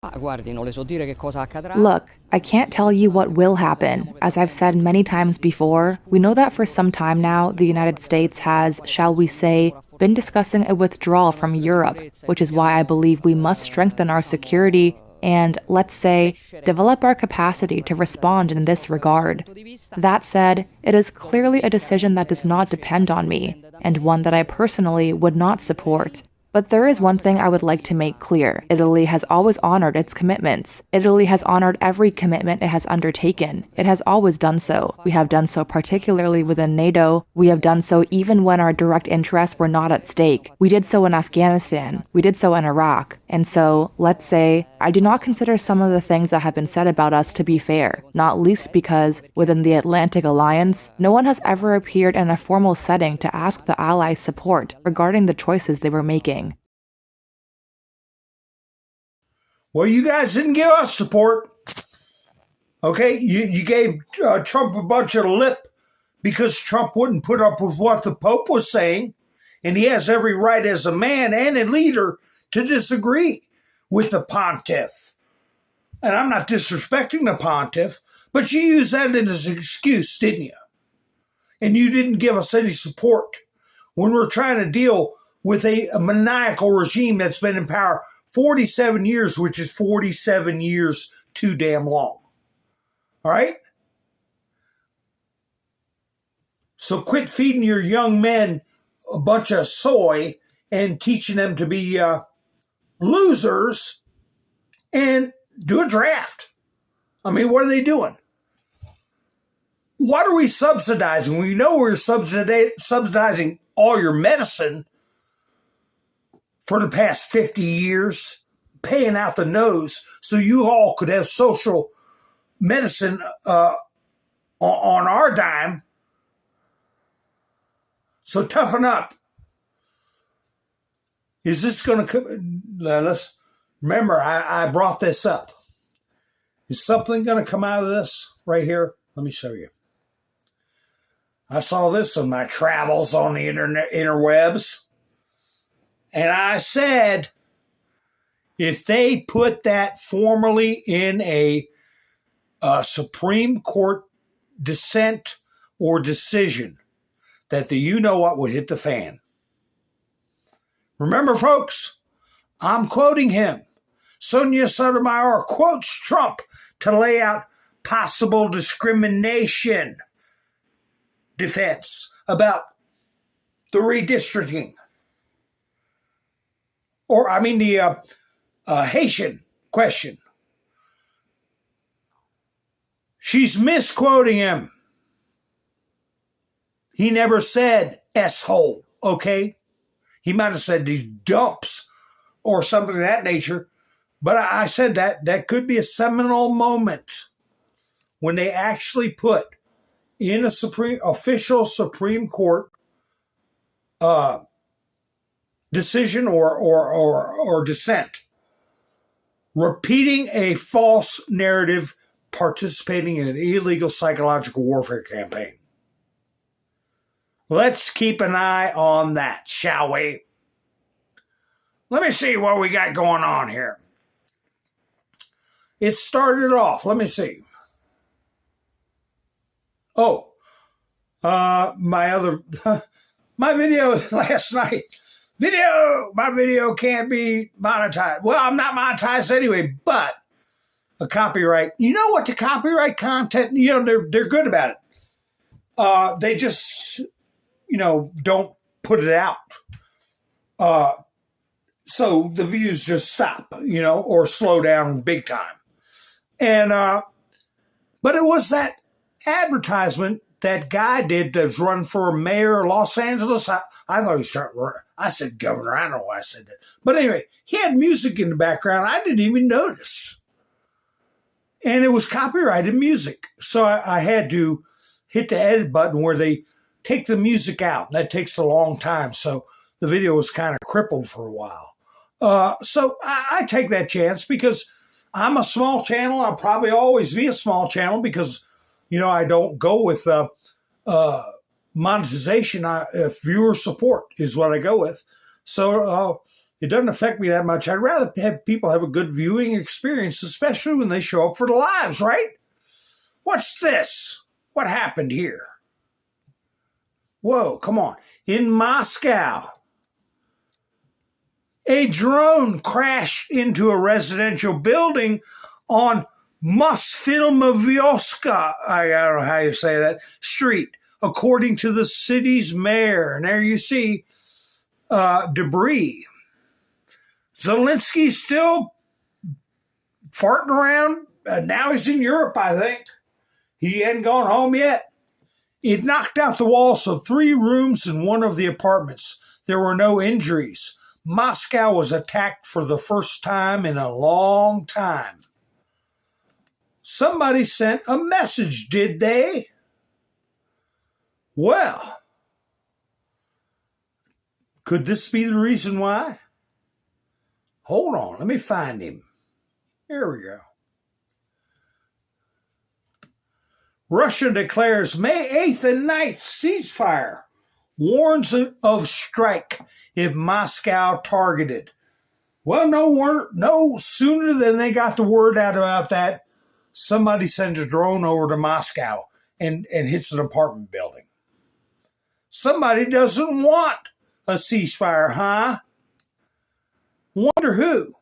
Speaker 17: Look, I can't tell you what will happen. As I've said many times before, we know that for some time now, the United States has, shall we say, been discussing a withdrawal from Europe, which is why I believe we must strengthen our security and, let's say, develop our capacity to respond in this regard. That said, it is clearly a decision that does not depend on me, and one that I personally would not support. But there is one thing I would like to make clear. Italy has always honored its commitments. Italy has honored every commitment it has undertaken. It has always done so. We have done so particularly within NATO. We have done so even when our direct interests were not at stake. We did so in Afghanistan. We did so in Iraq. And so, let's say, I do not consider some of the things that have been said about us to be fair, not least because, within the Atlantic Alliance, no one has ever appeared in a formal setting to ask the Allies' support regarding the choices they were making.
Speaker 1: Well, you guys didn't give us support. Okay, you gave Trump a bunch of lip because Trump wouldn't put up with what the Pope was saying, and he has every right as a man and a leader to disagree with the pontiff. And I'm not disrespecting the pontiff, but you used that as an excuse, didn't you? And you didn't give us any support when we're trying to deal with a maniacal regime that's been in power 47 years, which is 47 years too damn long. All right? So quit feeding your young men a bunch of soy and teaching them to be losers and do a draft. I mean, what are they doing? What are we subsidizing? We know we're subsidizing all your medicine for the past 50 years, paying out the nose so you all could have social medicine on our dime. So toughen up. Is this going to come? Let's remember, I brought this up. Is something going to come out of this right here? Let me show you. I saw this on my travels on the interwebs. And I said, if they put that formally in a Supreme Court dissent or decision, that the you-know-what would hit the fan. Remember, folks, I'm quoting him. Sonia Sotomayor quotes Trump to lay out possible discrimination defense about the redistricting. Or, I mean, the Haitian question. She's misquoting him. He never said S-hole, okay? He might have said these dumps or something of that nature. But I said that could be a seminal moment when they actually put in a official Supreme Court decision or dissent, repeating a false narrative, participating in an illegal psychological warfare campaign. Let's keep an eye on that, shall we? Let me see what we got going on here. It started off, let me see. Oh, my video last night. My video can't be monetized. Well, I'm not monetized anyway, but a copyright. You know what the copyright content, they're good about it. They just, don't put it out. So the views just stop, or slow down big time. And, but it was that advertisement that guy did that's run for mayor of Los Angeles. I thought he was trying to run. I said governor. I don't know why I said that. But anyway, he had music in the background. I didn't even notice. And it was copyrighted music. So I had to hit the edit button where they take the music out. That takes a long time. So the video was kind of crippled for a while. So I take that chance because I'm a small channel. I'll probably always be a small channel because, I don't go with monetization. Viewer support is what I go with. So it doesn't affect me that much. I'd rather have people have a good viewing experience, especially when they show up for the lives, right? What's this? What happened here? Whoa, come on. In Moscow, a drone crashed into a residential building on Mosfilmovyoska, I don't know how you say that, street, according to the city's mayor. And there you see debris. Zelensky's still farting around. Now he's in Europe, I think. He hadn't gone home yet. It knocked out the walls of 3 rooms in one of the apartments. There were no injuries. Moscow was attacked for the first time in a long time. Somebody sent a message, did they? Well, could this be the reason why? Hold on, let me find him. Here we go. Russia declares May 8th and 9th ceasefire. Warns of strike if Moscow targeted. Well, no sooner than they got the word out about that, somebody sends a drone over to Moscow and hits an apartment building. Somebody doesn't want a ceasefire, huh? Wonder who?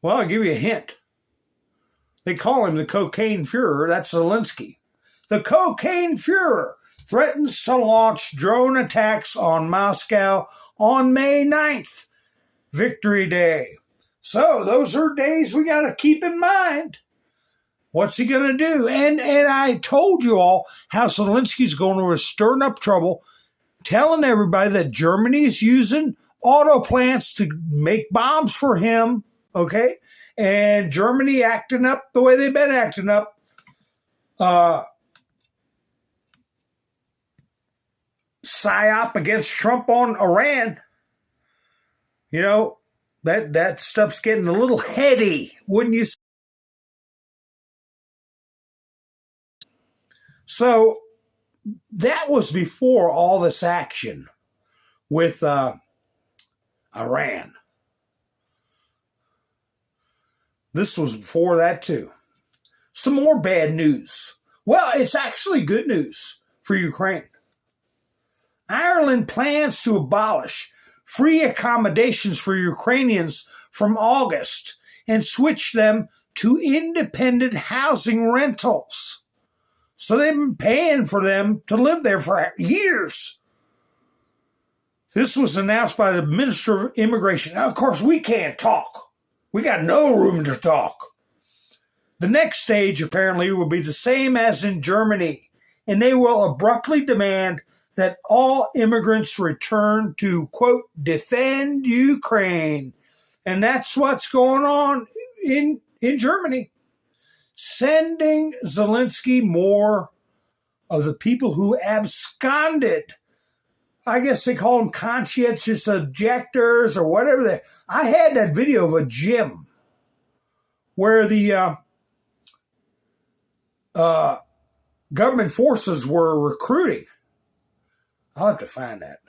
Speaker 1: Well, I'll give you a hint. They call him the cocaine Führer. That's Zelensky. The cocaine Führer threatens to launch drone attacks on Moscow on May 9th, Victory Day. So those are days we got to keep in mind. What's he going to do? And I told you all how Zelensky's going to stir up trouble, telling everybody that Germany's using auto plants to make bombs for him, okay? And Germany acting up the way they've been acting up. PSYOP against Trump on Iran. That stuff's getting a little heady, wouldn't you say? So that was before all this action with Iran. This was before that too. Some more bad news. Well, it's actually good news for Ukraine. Ireland plans to abolish free accommodations for Ukrainians from August and switch them to independent housing rentals. So they've been paying for them to live there for years. This was announced by the Minister of Immigration. Now, of course, we can't talk. We got no room to talk. The next stage, apparently, will be the same as in Germany, and they will abruptly demand that all immigrants return to, quote, defend Ukraine. And that's what's going on in Germany. Sending Zelensky more of the people who absconded. I guess they call them conscientious objectors or whatever. I had that video of a gym where the government forces were recruiting. I'll have to find that.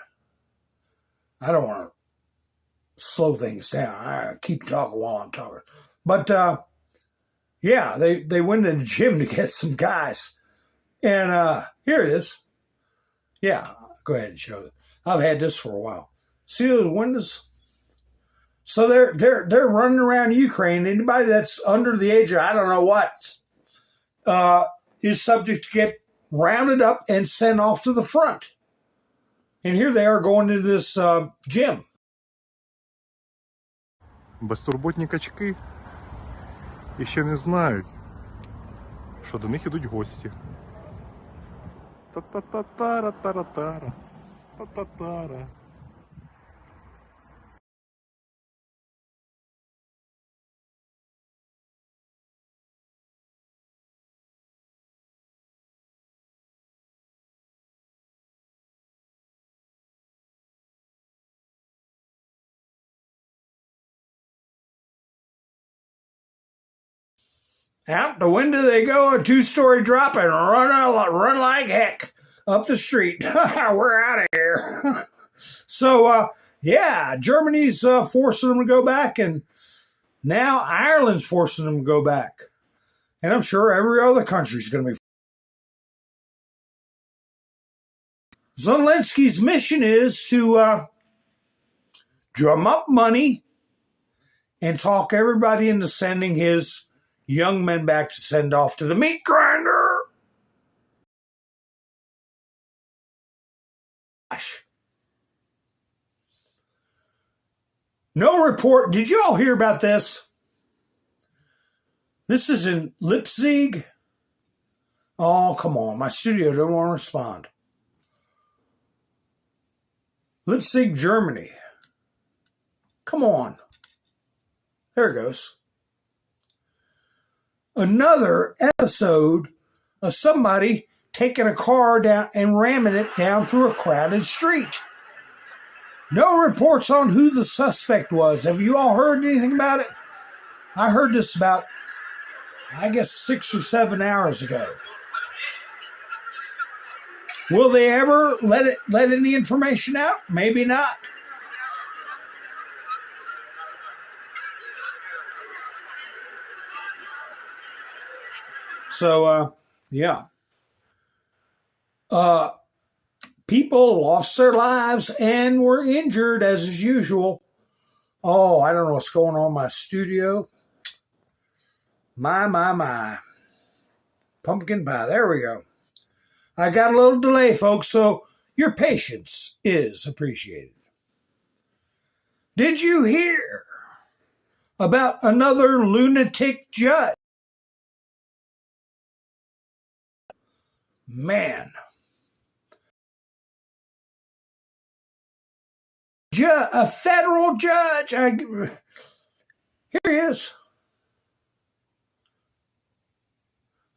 Speaker 1: I don't want to slow things down. I keep talking while I'm talking. But, yeah, they went in the gym to get some guys. And here it is. Yeah, go ahead and show it. I've had this for a while. See those windows? So they're running around Ukraine. Anybody that's under the age of I don't know what is subject to get rounded up and sent off to the front. And here they are going to this gym.
Speaker 2: Безтурботні качки і ще не знають, що до них ідуть гості. Та-та-та-тара-тара-тара. Та-та-тара.
Speaker 1: Out the window they go, a 2-story drop, and run like heck up the street. We're out of here. So, yeah, Germany's forcing them to go back, and now Ireland's forcing them to go back. And I'm sure every other country's going to be. Zelensky's mission is to drum up money and talk everybody into sending his young men back to send off to the meat grinder. Gosh. No report. Did you all hear about this? This is in Leipzig. Oh, come on. My studio don't want to respond. Leipzig, Germany. Come on. There it goes. Another episode of somebody taking a car down and ramming it down through a crowded street. No reports on who the suspect was. Have you all heard anything about it? I heard this about, I guess, 6 or 7 hours ago. Will they ever let any information out? Maybe not. So, yeah. People lost their lives and were injured as is usual. Oh, I don't know what's going on in my studio. My. Pumpkin pie. There we go. I got a little delay, folks, so your patience is appreciated. Did you hear about another lunatic judge? Man. A federal judge. Here he is.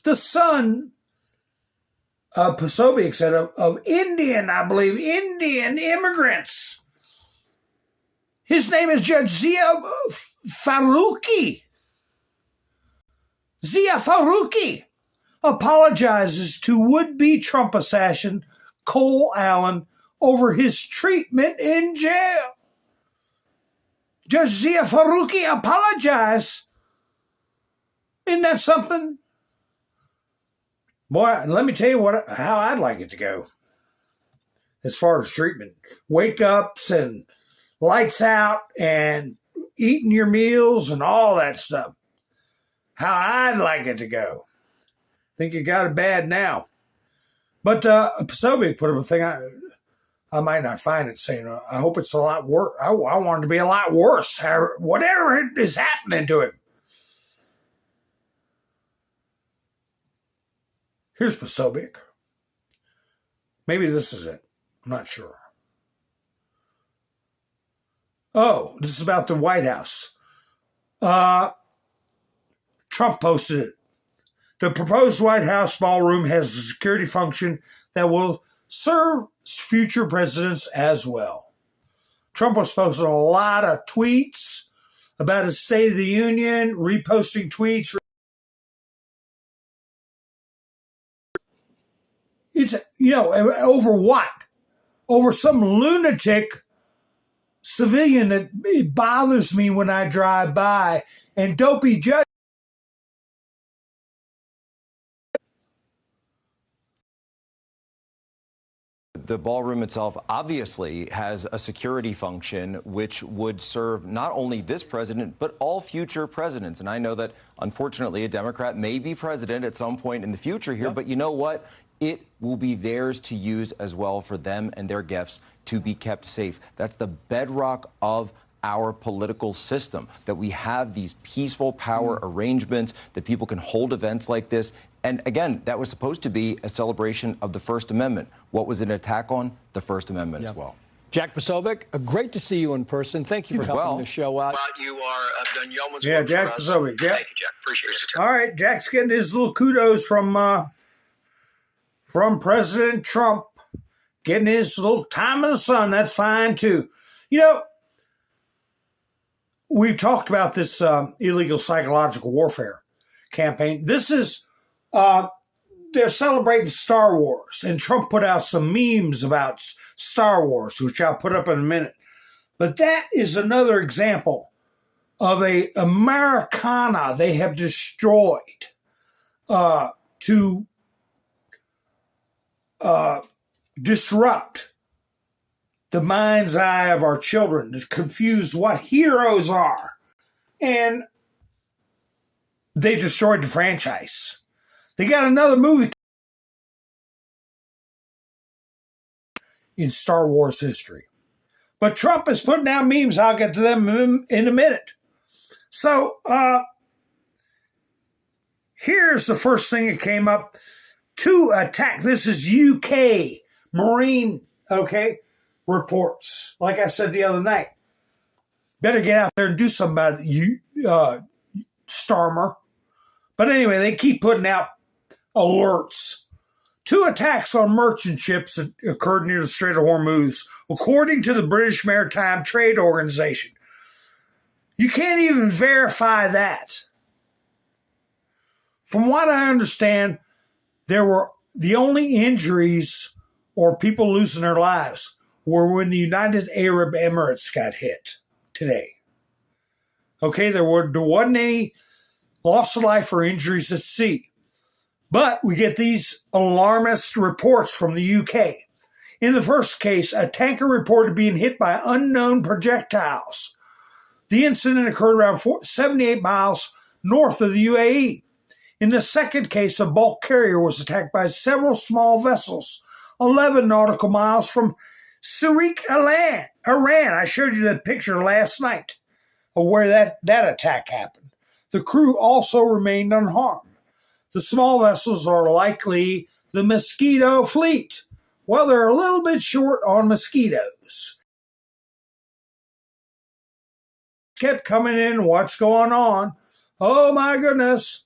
Speaker 1: The son of Posobiec said of Indian, I believe, Indian immigrants. His name is Judge Zia Faruqi. Zia Faruqi. apologizes to would-be Trump assassin Cole Allen over his treatment in jail. Judge Zia Faruqi apologized. Isn't that something? Boy, let me tell you how I'd like it to go as far as treatment. Wake-ups and lights out and eating your meals and all that stuff. How I'd like it to go. Think you got it bad now. But Posobiec put up a thing, I might not find it, saying, I hope it's a lot worse. I want it to be a lot worse, whatever is happening to him. Here's Posobiec. Maybe this is it. I'm not sure. Oh, this is about the White House. Trump posted it. The proposed White House ballroom has a security function that will serve future presidents as well. Trump was posting a lot of tweets about his State of the Union, reposting tweets. It's, over what? Over some lunatic civilian that it bothers me when I drive by, and dopey judge.
Speaker 18: The ballroom itself obviously has a security function which would serve not only this president, but all future presidents. And I know that, unfortunately, a Democrat may be president at some point in the future here, but you know what? It will be theirs to use as well for them and their guests to be kept safe. That's the bedrock of our political system, that we have these peaceful power arrangements, that people can hold events like this. And again, that was supposed to be a celebration of the First Amendment. What was it an attack on? The First Amendment as well.
Speaker 19: Jack Posobiec, great to see you in person. Thank you for helping the show out.
Speaker 9: You have done yeoman's
Speaker 1: Yeah,
Speaker 9: work
Speaker 1: Jack
Speaker 9: for us.
Speaker 1: Posobiec. Yeah.
Speaker 9: Thank you, Jack. Appreciate it.
Speaker 1: All right, Jack's getting his little kudos from President Trump, getting his little time in the sun. That's fine too. We've talked about this illegal psychological warfare campaign. This is, they're celebrating Star Wars, and Trump put out some memes about Star Wars, which I'll put up in a minute. But that is another example of a Americana they have destroyed to disrupt the mind's eye of our children, to confuse what heroes are. And they destroyed the franchise. They got another movie in Star Wars history. But Trump is putting out memes. I'll get to them in a minute. So here's the first thing that came up. To attack. This is UK Marine, reports. Like I said the other night, better get out there and do something about it, Starmer. But anyway, they keep putting out alerts. 2 attacks on merchant ships that occurred near the Strait of Hormuz, according to the British Maritime Trade Organization. You can't even verify that. From what I understand, there were the only injuries or people losing their lives were when the United Arab Emirates got hit today. There wasn't any loss of life or injuries at sea. But we get these alarmist reports from the UK. In the first case, a tanker reported being hit by unknown projectiles. The incident occurred around 78 miles north of the UAE. In the second case, a bulk carrier was attacked by several small vessels, 11 nautical miles from Sirik, Iran. I showed you that picture last night of where that attack happened. The crew also remained unharmed. The small vessels are likely the Mosquito fleet. Well, they're a little bit short on mosquitoes. Kept coming in, what's going on? Oh my goodness.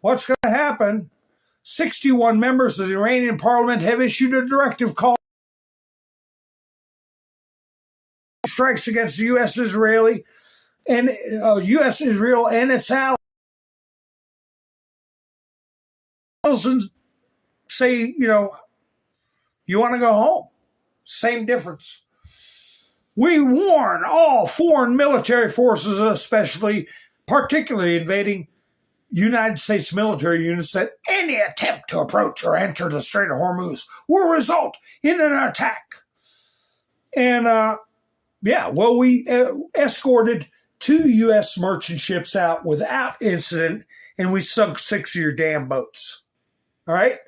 Speaker 1: What's going to happen? 61 members of the Iranian parliament have issued a directive calling strikes against the U.S. Israel and its allies. and say, you want to go home. Same difference. We warn all foreign military forces, particularly invading United States military units, that any attempt to approach or enter the Strait of Hormuz will result in an attack. And, we escorted 2 U.S. merchant ships out without incident, and we sunk 6 of your damn boats. All right?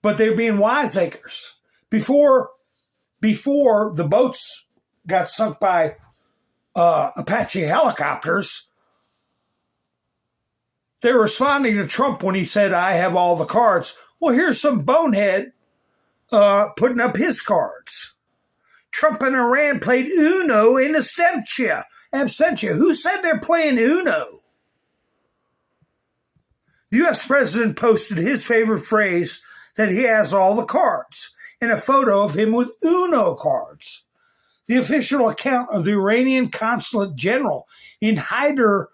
Speaker 1: But they're being wiseacres. Before the boats got sunk by Apache helicopters, they were responding to Trump when he said, I have all the cards. Well, here's some bonehead putting up his cards. Trump and Iran played Uno in absentia. Who said they're playing Uno? The U.S. president posted his favorite phrase, that he has all the cards, and a photo of him with Uno cards. The official account of the Iranian consulate general in Hyderabad,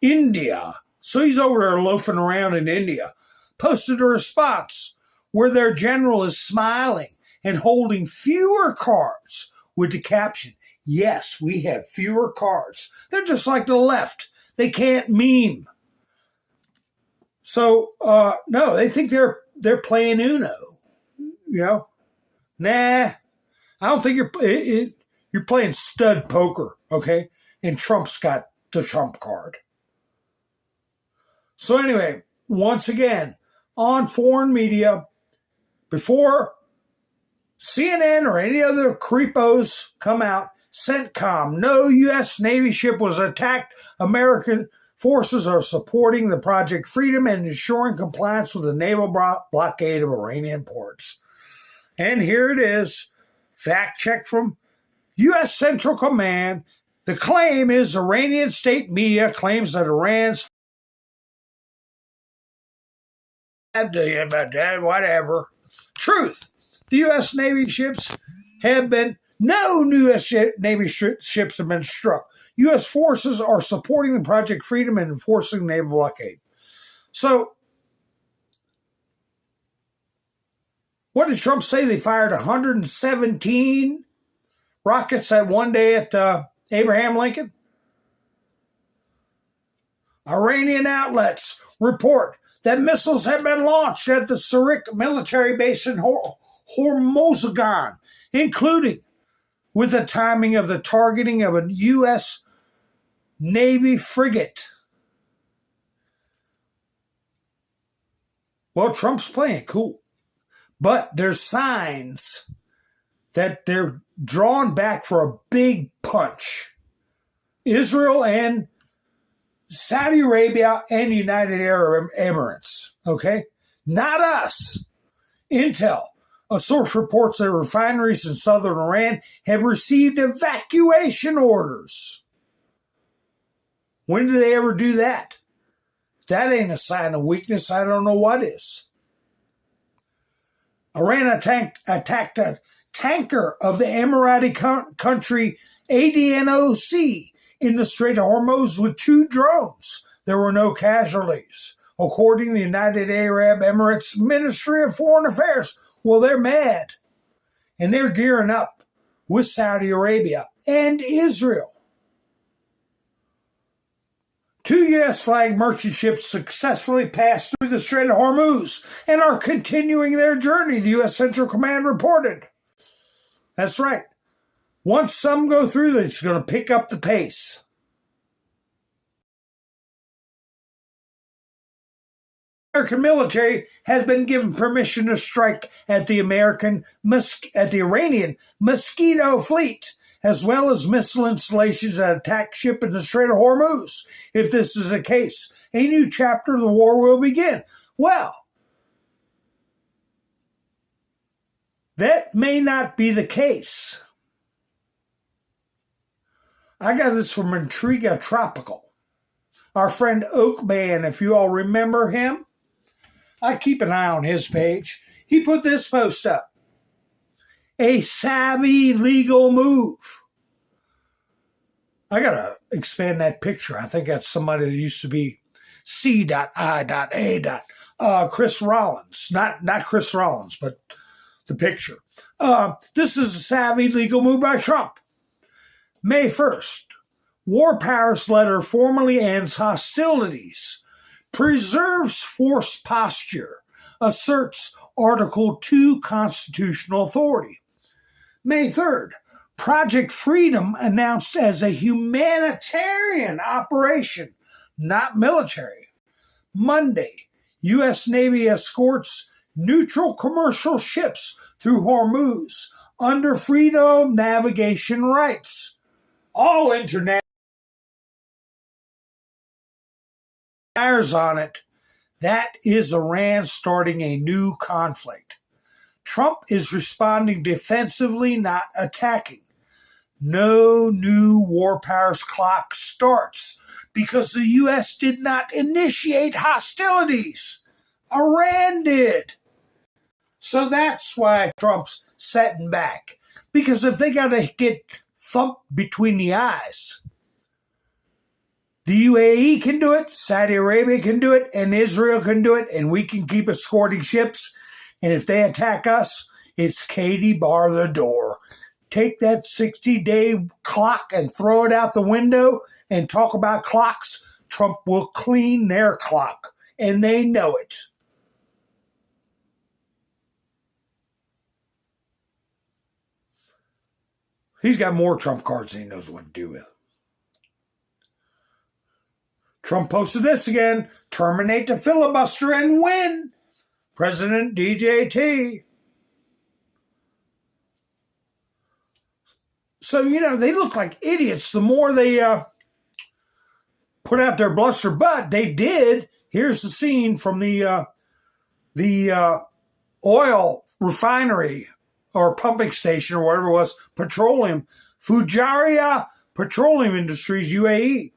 Speaker 1: India, so he's over there loafing around in India, posted a response where their general is smiling and holding fewer cards with the caption, yes, we have fewer cards. They're just like the left. They can't meme. So, no, they think they're playing Uno, Nah, I don't think you're playing stud poker, okay? And Trump's got the Trump card. So anyway, once again, on foreign media, before CNN or any other creepos come out, CENTCOM, no U.S. Navy ship was attacked. American forces are supporting the Project Freedom and ensuring compliance with the naval blockade of Iranian ports. And here it is, fact check from U.S. Central Command. The claim is Iranian state media claims that Iran's whatever. Truth. The U.S. Navy ships have been, no U.S. Navy ships have been struck. U.S. forces are supporting the Project Freedom and enforcing the naval blockade. So, what did Trump say? They fired 117 rockets that one day at Abraham Lincoln? Iranian outlets report that missiles have been launched at the Sarik military base in Hormozgan, including with the timing of the targeting of a U.S. Navy frigate. Well, Trump's playing it cool. But there's signs that they're drawn back for a big punch. Israel and Saudi Arabia and United Arab Emirates, okay? Not us. Intel. A source reports that refineries in southern Iran have received evacuation orders. When did they ever do that? That ain't a sign of weakness. I don't know what is. Iran attacked a tanker of the Emirati country ADNOC in the Strait of Hormuz with 2 drones. There were no casualties. According to the United Arab Emirates Ministry of Foreign Affairs, well, they're mad. And they're gearing up with Saudi Arabia and Israel. 2 U.S. flagged merchant ships successfully passed through the Strait of Hormuz and are continuing their journey, the U.S. Central Command reported. That's right. Once some go through, it's going to pick up the pace. The American military has been given permission to strike at the Iranian Mosquito Fleet, as well as missile installations that attack ship in the Strait of Hormuz. If this is the case, a new chapter of the war will begin. Well, that may not be the case. I got this from Intriga Tropical. Our friend Oakman, if you all remember him, I keep an eye on his page. He put this post up. A savvy legal move. I got to expand that picture. I think that's somebody that used to be C.I.A. Chris Rollins. Not Chris Rollins, but the picture. This is a savvy legal move by Trump. May 1st, War Powers letter formally ends hostilities, preserves forced posture, asserts Article 2 constitutional authority. May 3rd, Project Freedom announced as a humanitarian operation, not military. Monday, U.S. Navy escorts neutral commercial ships through Hormuz under freedom of navigation rights. All international eyes on it. That is Iran starting a new conflict. Trump is responding defensively, not attacking. No new war powers clock starts because the U.S. did not initiate hostilities. Iran did. So that's why Trump's setting back. Because if they got to get thumped between the eyes, the UAE can do it, Saudi Arabia can do it, and Israel can do it, and we can keep escorting ships. And if they attack us, it's Katie bar the door. Take that 60-day clock and throw it out the window and talk about clocks. Trump will clean their clock, and they know it. He's got more Trump cards than he knows what to do with. Trump posted this again. Terminate the filibuster and win. President DJT. So, they look like idiots. The more they put out their bluster, but they did. Here's the scene from the oil refinery or pumping station or whatever it was, petroleum, Fujairah Petroleum Industries, UAE.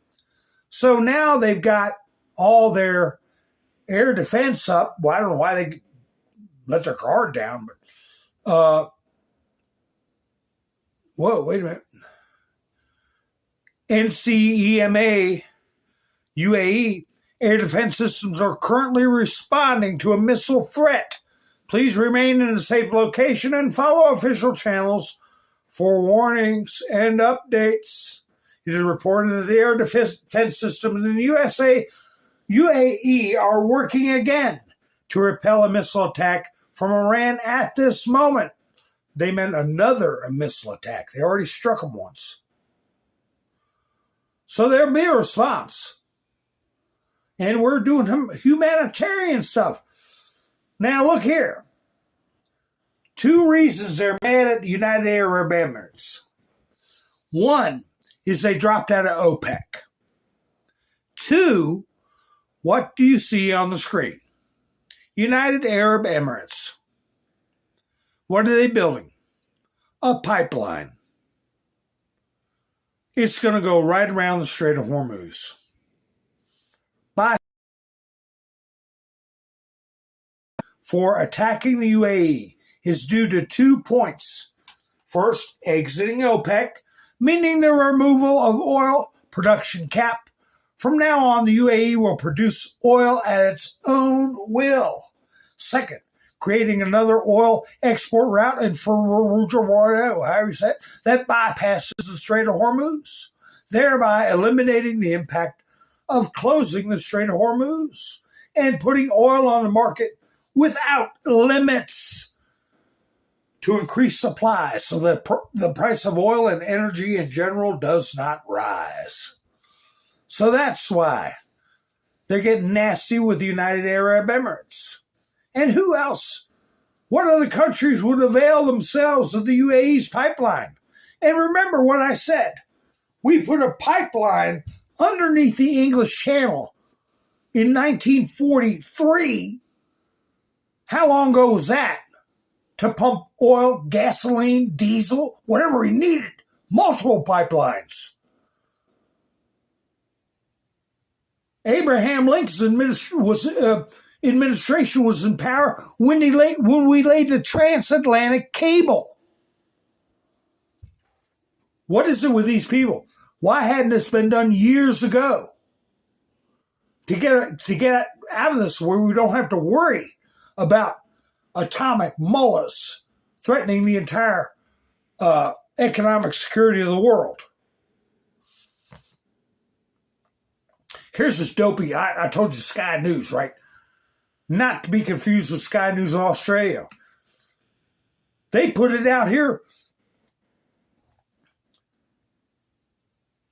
Speaker 1: So now they've got all their air defense up. Well, I don't know why they let their guard down, but whoa, wait a minute. NCEMA UAE air defense systems are currently responding to a missile threat. Please remain in a safe location and follow official channels for warnings and updates. It is reported that the air defense systems in the UAE are working again to repel a missile attack from Iran at this moment. They meant another missile attack. They already struck them once. So there'll be a response. And we're doing humanitarian stuff. Now look here. 2 reasons they're mad at the United Arab Emirates. One is they dropped out of OPEC. 2, what do you see on the screen? United Arab Emirates. What are they building? A pipeline. It's going to go right around the Strait of Hormuz. For attacking the UAE is due to 2 points. First, exiting OPEC, meaning the removal of oil production cap. From now on, the UAE will produce oil at its own will. Second, creating another oil export route in Fallujah, however you say it, that bypasses the Strait of Hormuz, thereby eliminating the impact of closing the Strait of Hormuz and putting oil on the market without limits to increase supply so that the price of oil and energy in general does not rise. So that's why they're getting nasty with the United Arab Emirates. And who else? What other countries would avail themselves of the UAE's pipeline? And remember what I said. We put a pipeline underneath the English Channel in 1943. How long ago was that? To pump oil, gasoline, diesel, whatever we needed. Multiple pipelines. Abraham Lincoln's administration was in power when we laid the transatlantic cable. What is it with these people? Why hadn't this been done years ago? To get out of this where we don't have to worry about atomic mullahs threatening the entire economic security of the world. Here's this dopey, I told you Sky News, right? Not to be confused with Sky News in Australia. They put it out here.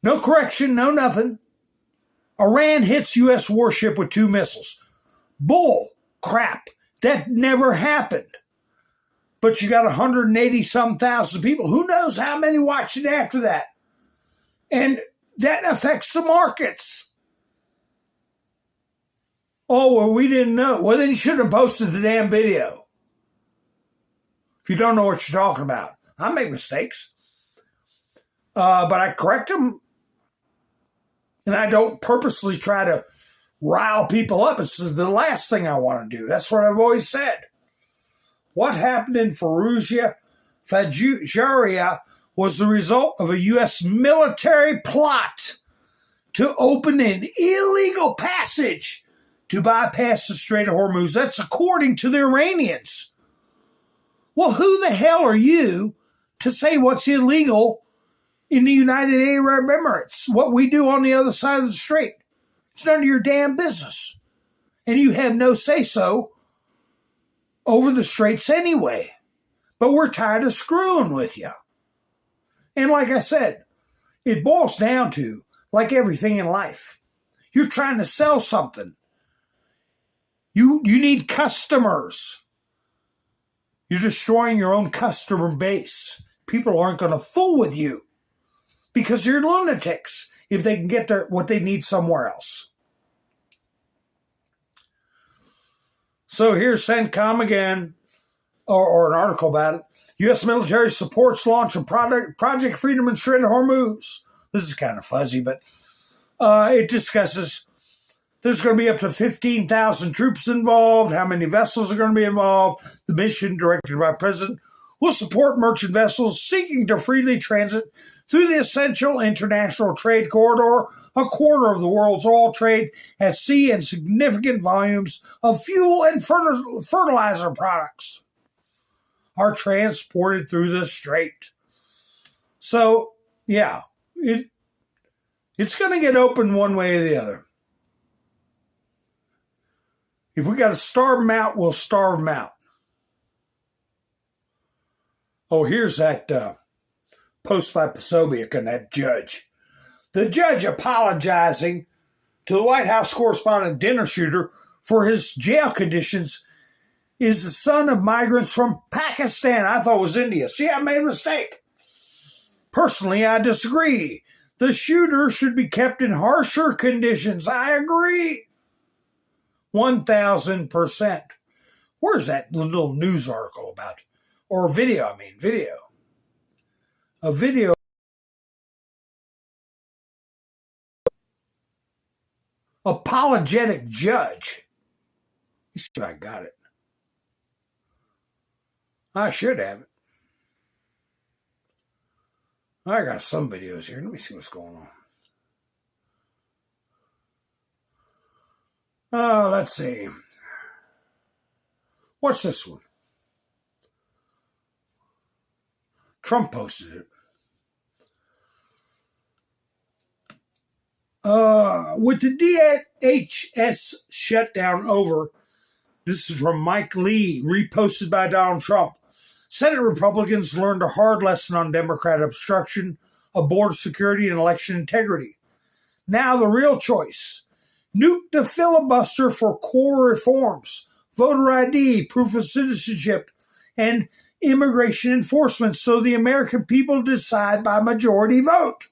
Speaker 1: No correction, no nothing. Iran hits U.S. warship with 2 missiles. Bull crap. That never happened. But you got 180-some thousand people. Who knows how many watched it after that? And that affects the markets. Oh, well, we didn't know. Well, then you shouldn't have posted the damn video. If you don't know what you're talking about. I make mistakes. But I correct them. And I don't purposely try to rile people up. It's the last thing I want to do. That's what I've always said. What happened in Fallujah was the result of a U.S. military plot to open an illegal passage to bypass the Strait of Hormuz. That's according to the Iranians. Well, who the hell are you to say what's illegal in the United Arab Emirates? What we do on the other side of the strait. It's none of your damn business. And you have no say-so over the straits anyway. But we're tired of screwing with you. And like I said, it boils down to, like everything in life, you're trying to sell something. You need customers. You're destroying your own customer base. People aren't going to fool with you because you're lunatics if they can get what they need somewhere else. So here's CENTCOM again, or an article about it. U.S. military supports launch of Project Freedom in Strait of Hormuz. This is kind of fuzzy, but it discusses there's going to be up to 15,000 troops involved, how many vessels are going to be involved. The mission, directed by President, will support merchant vessels seeking to freely transit through the essential international trade corridor, a quarter of the world's oil trade at sea, and significant volumes of fuel and fertilizer products are transported through the strait. So, yeah, it's going to get open one way or the other. If we got to starve them out, we'll starve them out. Oh, here's that post by Posobiec and that judge. The judge apologizing to the White House correspondent dinner shooter for his jail conditions is the son of migrants from Pakistan. I thought it was India. See, I made a mistake. Personally, I disagree. The shooter should be kept in harsher conditions. I agree. 1,000%. Where's that little news article about? Or video, video. A video. Apologetic judge. Let's see if I got it. I should have it. I got some videos here. Let me see what's going on. Let's see. What's this one? Trump posted it. With the DHS shutdown over, this is from Mike Lee, reposted by Donald Trump. Senate Republicans learned a hard lesson on Democrat obstruction of border security and election integrity. Now the real choice. Nuke the filibuster for core reforms, voter ID, proof of citizenship, and immigration enforcement so the American people decide by majority vote.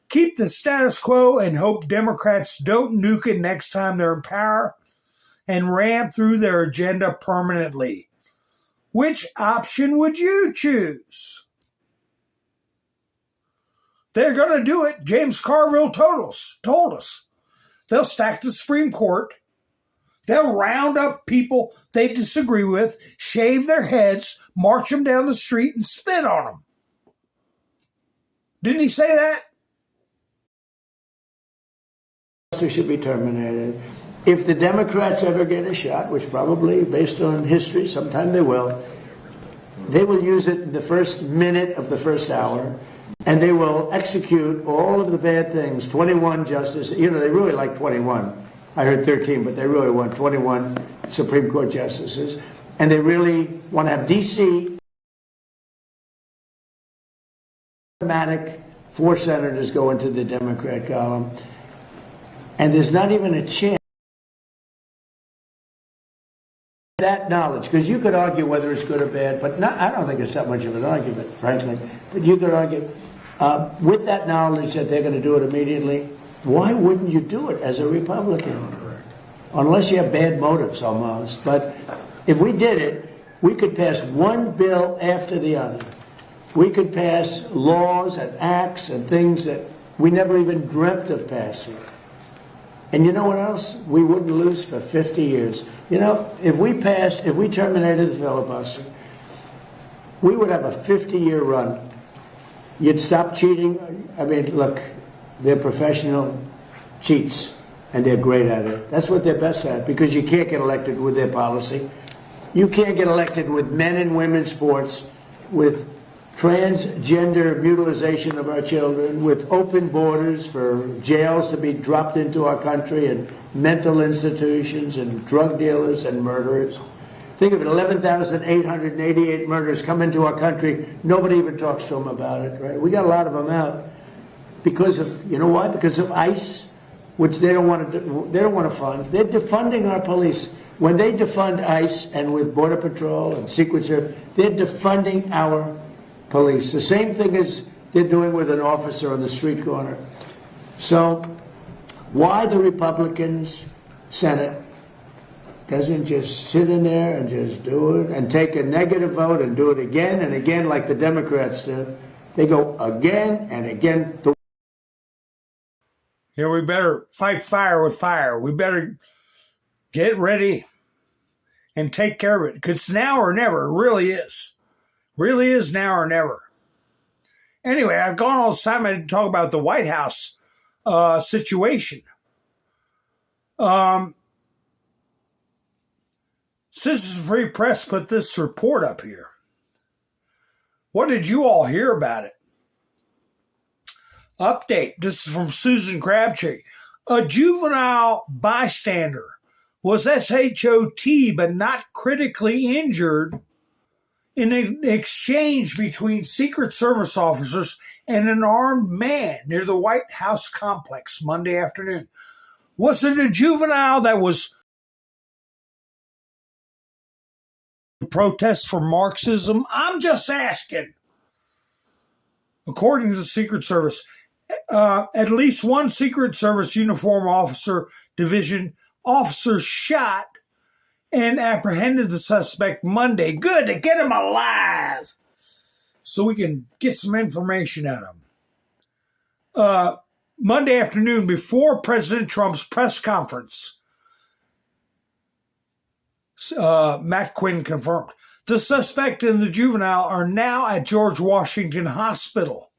Speaker 1: Keep the status quo and hope Democrats don't nuke it next time they're in power and ram through their agenda permanently. Which option would you choose? They're going to do it. James Carville told us. They'll stack the Supreme Court. They'll round up people they disagree with, shave their heads, march them down the street, and spit on them. Didn't he say that?
Speaker 6: filibuster should be terminated. If the Democrats ever get a shot, which probably, based on history, sometime they will use it in the first minute of the first hour, and they will execute all of the bad things. 21 justices, they really like 21. I heard 13, but they really want 21 Supreme Court justices. And they really want to have D.C. automatic 4 senators go into the Democrat column. And there's not even a chance that knowledge, because you could argue whether it's good or bad, but I don't think it's that much of an argument, frankly. But you could argue with that knowledge that they're going to do it immediately. Why wouldn't you do it as a Republican? Unless you have bad motives, almost. But if we did it, we could pass one bill after the other. We could pass laws and acts and things that we never even dreamt of passing. And you know what else? We wouldn't lose for 50 years. If we terminated the filibuster, we would have a 50-year run. You'd stop cheating. I mean, look, they're professional cheats, and they're great at it. That's what they're best at, because you can't get elected with their policy. You can't get elected with men and women's sports, with transgender mutilization of our children, with open borders for jails to be dropped into our country, and mental institutions, and drug dealers and murderers. Think of it, 11,888 murders come into our country. Nobody even talks to them about it, right? We got a lot of them out because of, you know why? Because of ICE, which they don't want to fund. They're defunding our police. When they defund ICE and with Border Patrol and Secret Service, they're defunding our police. The same thing as they're doing with an officer on the street corner. So why the Republicans Senate doesn't just sit in there and just do it and take a negative vote and do it again and again like the Democrats do. They go again and again.
Speaker 1: We better fight fire with fire. We better get ready and take care of it, because it's now or never. It really is. Really is now or never. Anyway, I've gone all the time to talk about the White House situation. Citizen Free Press put this report up here. What did you all hear about it? Update. This is from Susan Crabtree. A juvenile bystander was SHOT but not critically injured in an exchange between Secret Service officers and an armed man near the White House complex Monday afternoon. Was it a juvenile that was protest for Marxism? I'm just asking. According to the Secret Service, at least one Secret Service uniform division officer shot and apprehended the suspect Monday. Good, to get him alive so we can get some information out of him. Monday afternoon, before President Trump's press conference, Matt Quinn confirmed. The suspect and the juvenile are now at George Washington Hospital.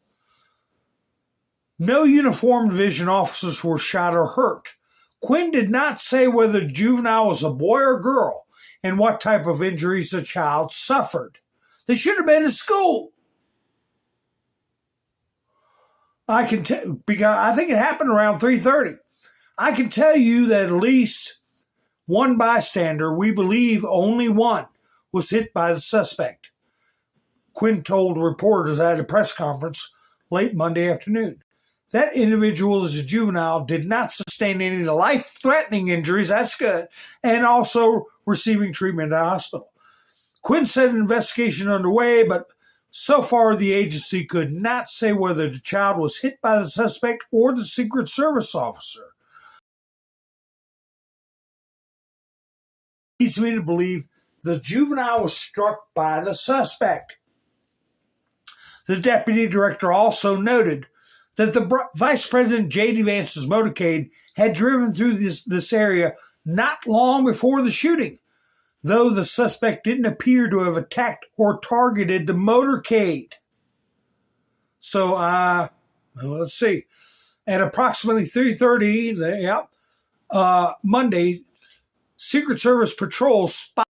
Speaker 1: No uniformed division officers were shot or hurt. Quinn did not say whether the juvenile was a boy or girl and what type of injuries the child suffered. They should have been in school. I can tell, because I think it happened around 3:30. I can tell you that at least one bystander, we believe only one, was hit by the suspect. Quinn told reporters at a press conference late Monday afternoon. That individual is a juvenile, did not sustain any life-threatening injuries, that's good, and also receiving treatment at a hospital. Quinn said an investigation underway, but so far the agency could not say whether the child was hit by the suspect or the Secret Service officer. It leads me to believe the juvenile was struck by the suspect. The deputy director also noted that the Vice President J.D. Vance's motorcade had driven through this area not long before the shooting, though the suspect didn't appear to have attacked or targeted the motorcade. So, let's see. At approximately 3:30, Monday, Secret Service patrols spotted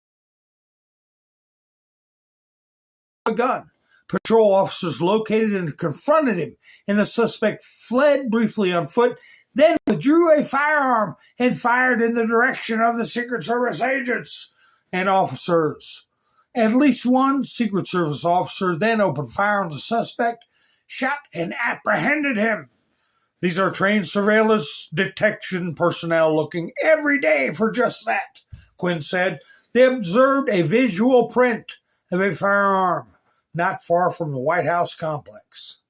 Speaker 1: a gun. Patrol officers located and confronted him, and the suspect fled briefly on foot, then withdrew a firearm and fired in the direction of the Secret Service agents and officers. At least one Secret Service officer then opened fire on the suspect, shot, and apprehended him. These are trained surveillance detection personnel looking every day for just that, Quinn said. They observed a visual print of a firearm not far from the White House complex.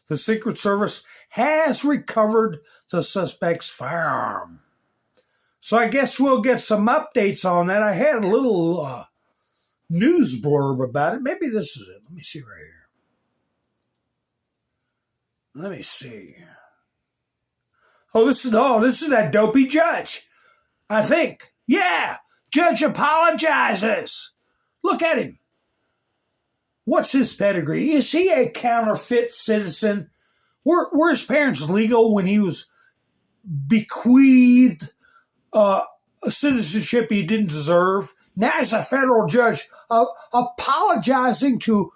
Speaker 1: The Secret Service has recovered the suspect's firearm. So I guess we'll get some updates on that. I had a little news blurb about it. Maybe this is it. Let me see right here. Let me see. This is that dopey judge. I think. Yeah, judge apologizes. Look at him. What's his pedigree? Is he a counterfeit citizen? Were his parents legal when he was bequeathed a citizenship he didn't deserve? Now he's a federal judge apologizing to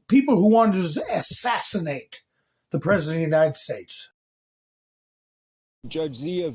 Speaker 1: people who wanted to assassinate the President of the United States.
Speaker 20: Judge Zia,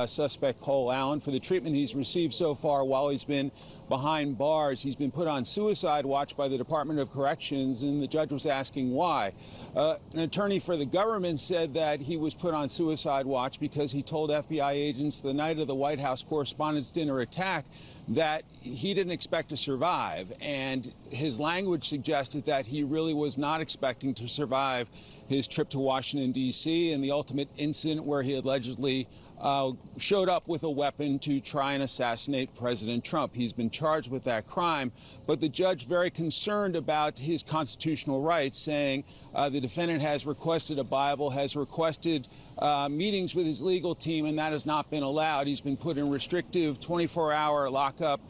Speaker 20: suspect Cole Allen, for the treatment he's received so far while he's been behind bars. He's been put on suicide watch by the Department of Corrections, and the judge was asking why. An attorney for the government said that he was put on suicide watch because he told FBI agents the night of the White House Correspondents' Dinner attack that he didn't expect to survive, and his language suggested that he really was not expecting to survive his trip to Washington, D.C., and the ultimate incident where he allegedly showed up with a weapon to try and assassinate President Trump. He's been charged with that crime, but the judge very concerned about his constitutional rights, saying the defendant has requested a Bible, has requested meetings with his legal team, and that has not been allowed. He's been put in restrictive 24-hour lockup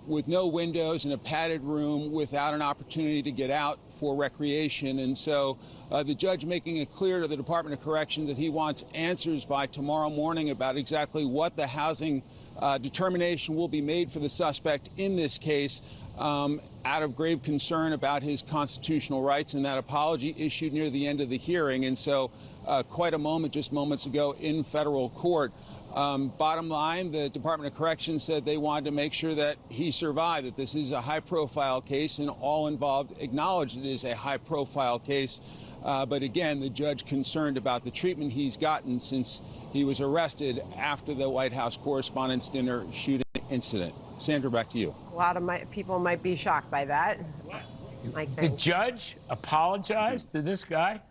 Speaker 20: with no windows in a padded room without an opportunity to get out for recreation. And so the judge making it clear to the Department of Corrections that he wants answers by tomorrow morning about exactly what the housing determination will be made for the suspect in this case, out of grave concern about his constitutional rights, and that apology issued near the end of the hearing. And so quite a moment just moments ago in federal court. Bottom line, the Department of Corrections said they wanted to make sure that he survived, that this is a high-profile case, and all involved acknowledged it is a high-profile case. But again, the judge concerned about the treatment he's gotten since he was arrested after the White House Correspondents' Dinner shooting incident. Sandra, back to you.
Speaker 21: A lot of people might be shocked by that.
Speaker 22: The judge apologized to this guy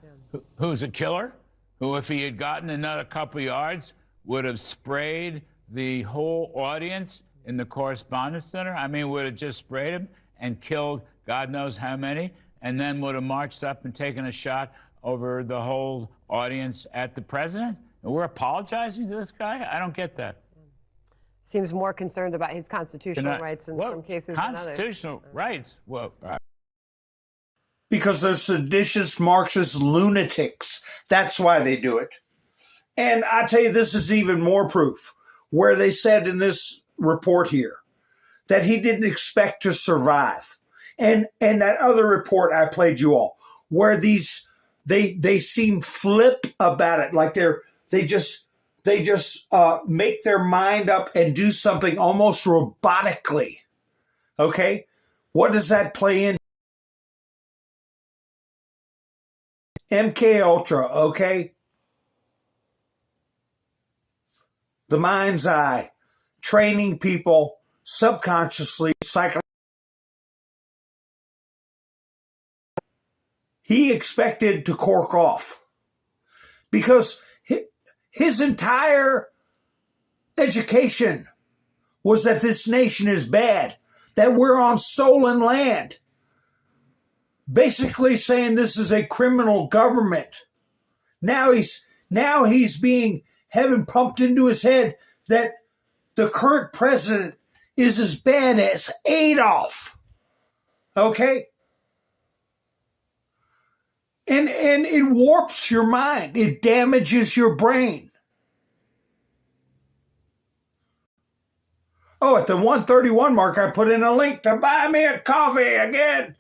Speaker 22: who's a killer, who, if he had gotten another couple yards, would have sprayed the whole audience in the Correspondents' Dinner. I mean, would have just sprayed him and killed God knows how many, and then would have marched up and taken a shot over the whole audience at the president? And we're apologizing to this guy? I don't get that.
Speaker 21: Seems more concerned about his constitutional rights in some cases than others.
Speaker 22: Constitutional rights? Well,
Speaker 1: because they're seditious Marxist lunatics. That's why they do it. And I tell you, this is even more proof, where they said in this report here that he didn't expect to survive. And that other report I played you all, where they seem flip about it, like they just make their mind up and do something almost robotically. Okay, what does that play in? MK Ultra. Okay. The mind's eye, training people subconsciously, psychologically. He expected to cork off because his entire education was that this nation is bad, that we're on stolen land. Basically saying this is a criminal government. Now he's being having pumped into his head that the current president is as bad as Adolf. Okay? And it warps your mind. It damages your brain. Oh, at the 131 mark, I put in a link to buy me a coffee again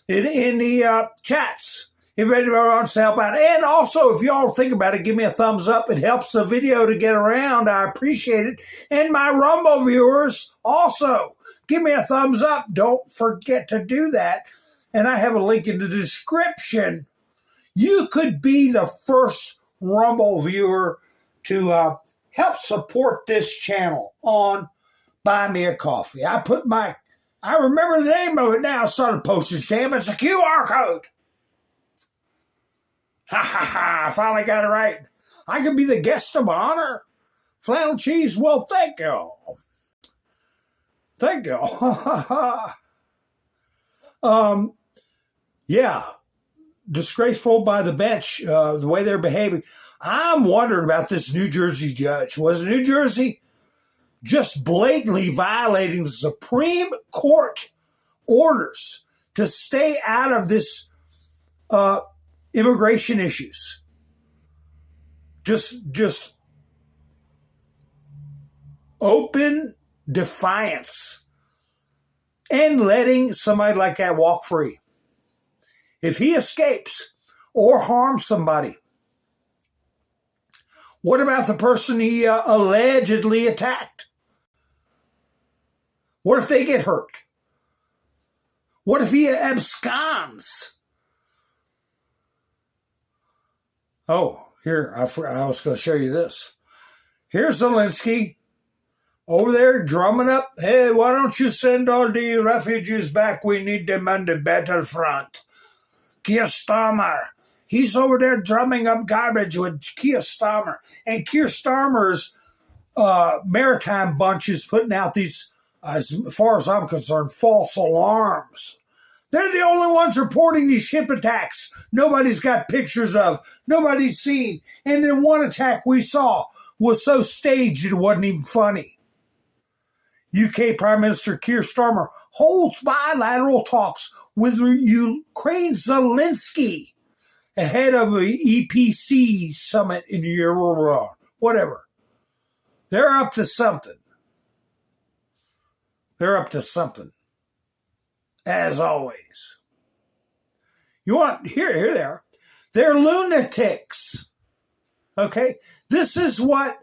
Speaker 1: in the chats. If anybody wants to help out. And also, if y'all think about it, give me a thumbs up. It helps the video to get around. I appreciate it. And my Rumble viewers also, give me a thumbs up. Don't forget to do that. And I have a link in the description. You could be the first Rumble viewer to help support this channel on Buy Me a Coffee. I remember the name of it now. It's not a postage stamp. It's a QR code. Ha ha ha. I finally got it right. I could be the guest of honor. Flannel cheese. Well, thank you. Thank you. Yeah. Disgraceful by the bench, the way they're behaving. I'm wondering about this New Jersey judge. Was New Jersey just blatantly violating the Supreme Court orders to stay out of this immigration issues? Just open defiance and letting somebody like that walk free. If he escapes or harms somebody, what about the person he allegedly attacked? What if they get hurt? What if he absconds? Oh, here, I was going to show you this. Here's Zelensky over there drumming up, hey, why don't you send all the refugees back? We need them on the battlefront. Keir Starmer, he's over there drumming up garbage with Keir Starmer. And Keir Starmer's maritime bunch is putting out these, as far as I'm concerned, false alarms. They're the only ones reporting these ship attacks. Nobody's got pictures of, nobody's seen. And the one attack we saw was so staged it wasn't even funny. UK Prime Minister Keir Starmer holds bilateral talks with Ukraine Zelensky ahead of an EPC summit in Europe. Whatever. They're up to something. They're up to something. As always. You want, here they are. They're lunatics. Okay? This is what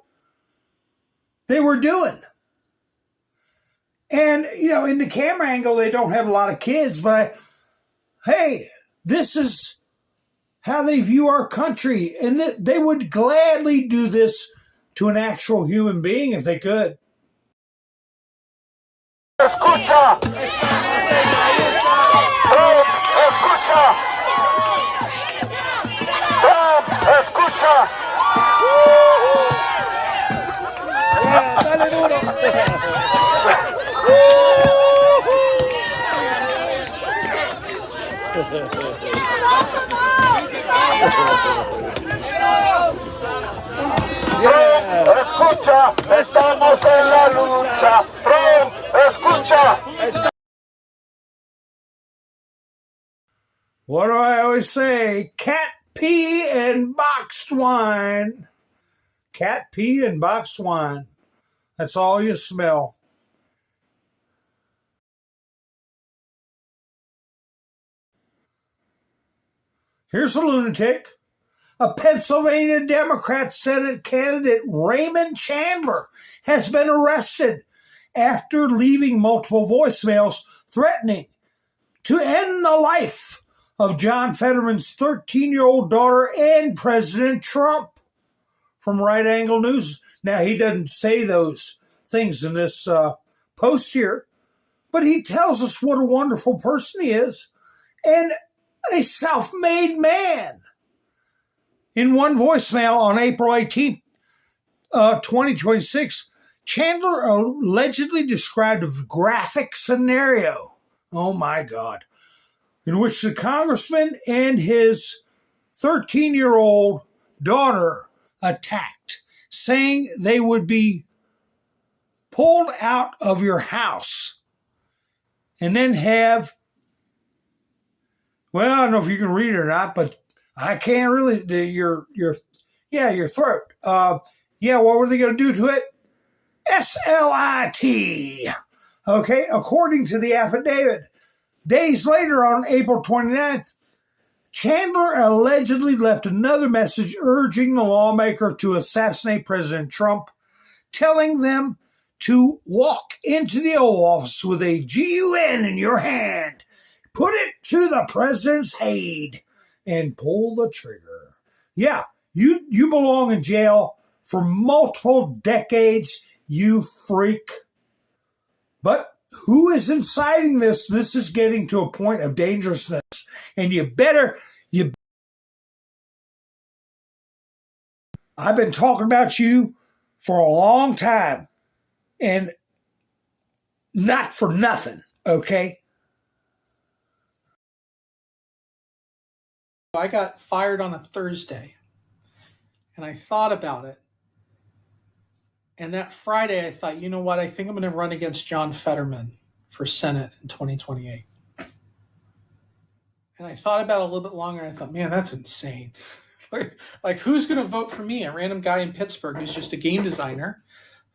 Speaker 1: they were doing. And, you know, in the camera angle, they don't have a lot of kids, but hey, this is how they view our country. And they would gladly do this to an actual human being if they could.
Speaker 3: Escucha. Trump, escucha. Trump, escucha. Dale duro. Trump, escucha, estamos en la lucha. Trump, escucha.
Speaker 1: What do I always say? Cat pee and boxed wine. Cat pee and boxed wine. That's all you smell. Here's a lunatic. A Pennsylvania Democrat Senate candidate, Raymond Chandler, has been arrested after leaving multiple voicemails threatening to end the life of John Fetterman's 13-year-old daughter and President Trump. From Right Angle News. Now, he doesn't say those things in this post here, but he tells us what a wonderful person he is and a self-made man. In one voicemail on April 18th, 2026, Chandler allegedly described a graphic scenario, oh my God, in which the congressman and his 13-year-old daughter attacked, saying they would be pulled out of your house and then have, well, I don't know if you can read it or not, but I can't really, your throat. Yeah, what were they going to do to it? SLIT. Okay, according to the affidavit, days later on April 29th, Chandler allegedly left another message urging the lawmaker to assassinate President Trump, telling them to walk into the Oval Office with a GUN in your hand, put it to the president's head, and pull the trigger. Yeah, you belong in jail for multiple decades, you freak. But who is inciting this? This is getting to a point of dangerousness, and I've been talking about you for a long time, and not for nothing, okay?
Speaker 4: I got fired on a Thursday, and I thought about it. And that Friday, I thought, you know what? I think I'm going to run against John Fetterman for Senate in 2028. And I thought about it a little bit longer, and I thought, man, that's insane. Like, who's going to vote for me? A random guy in Pittsburgh who's just a game designer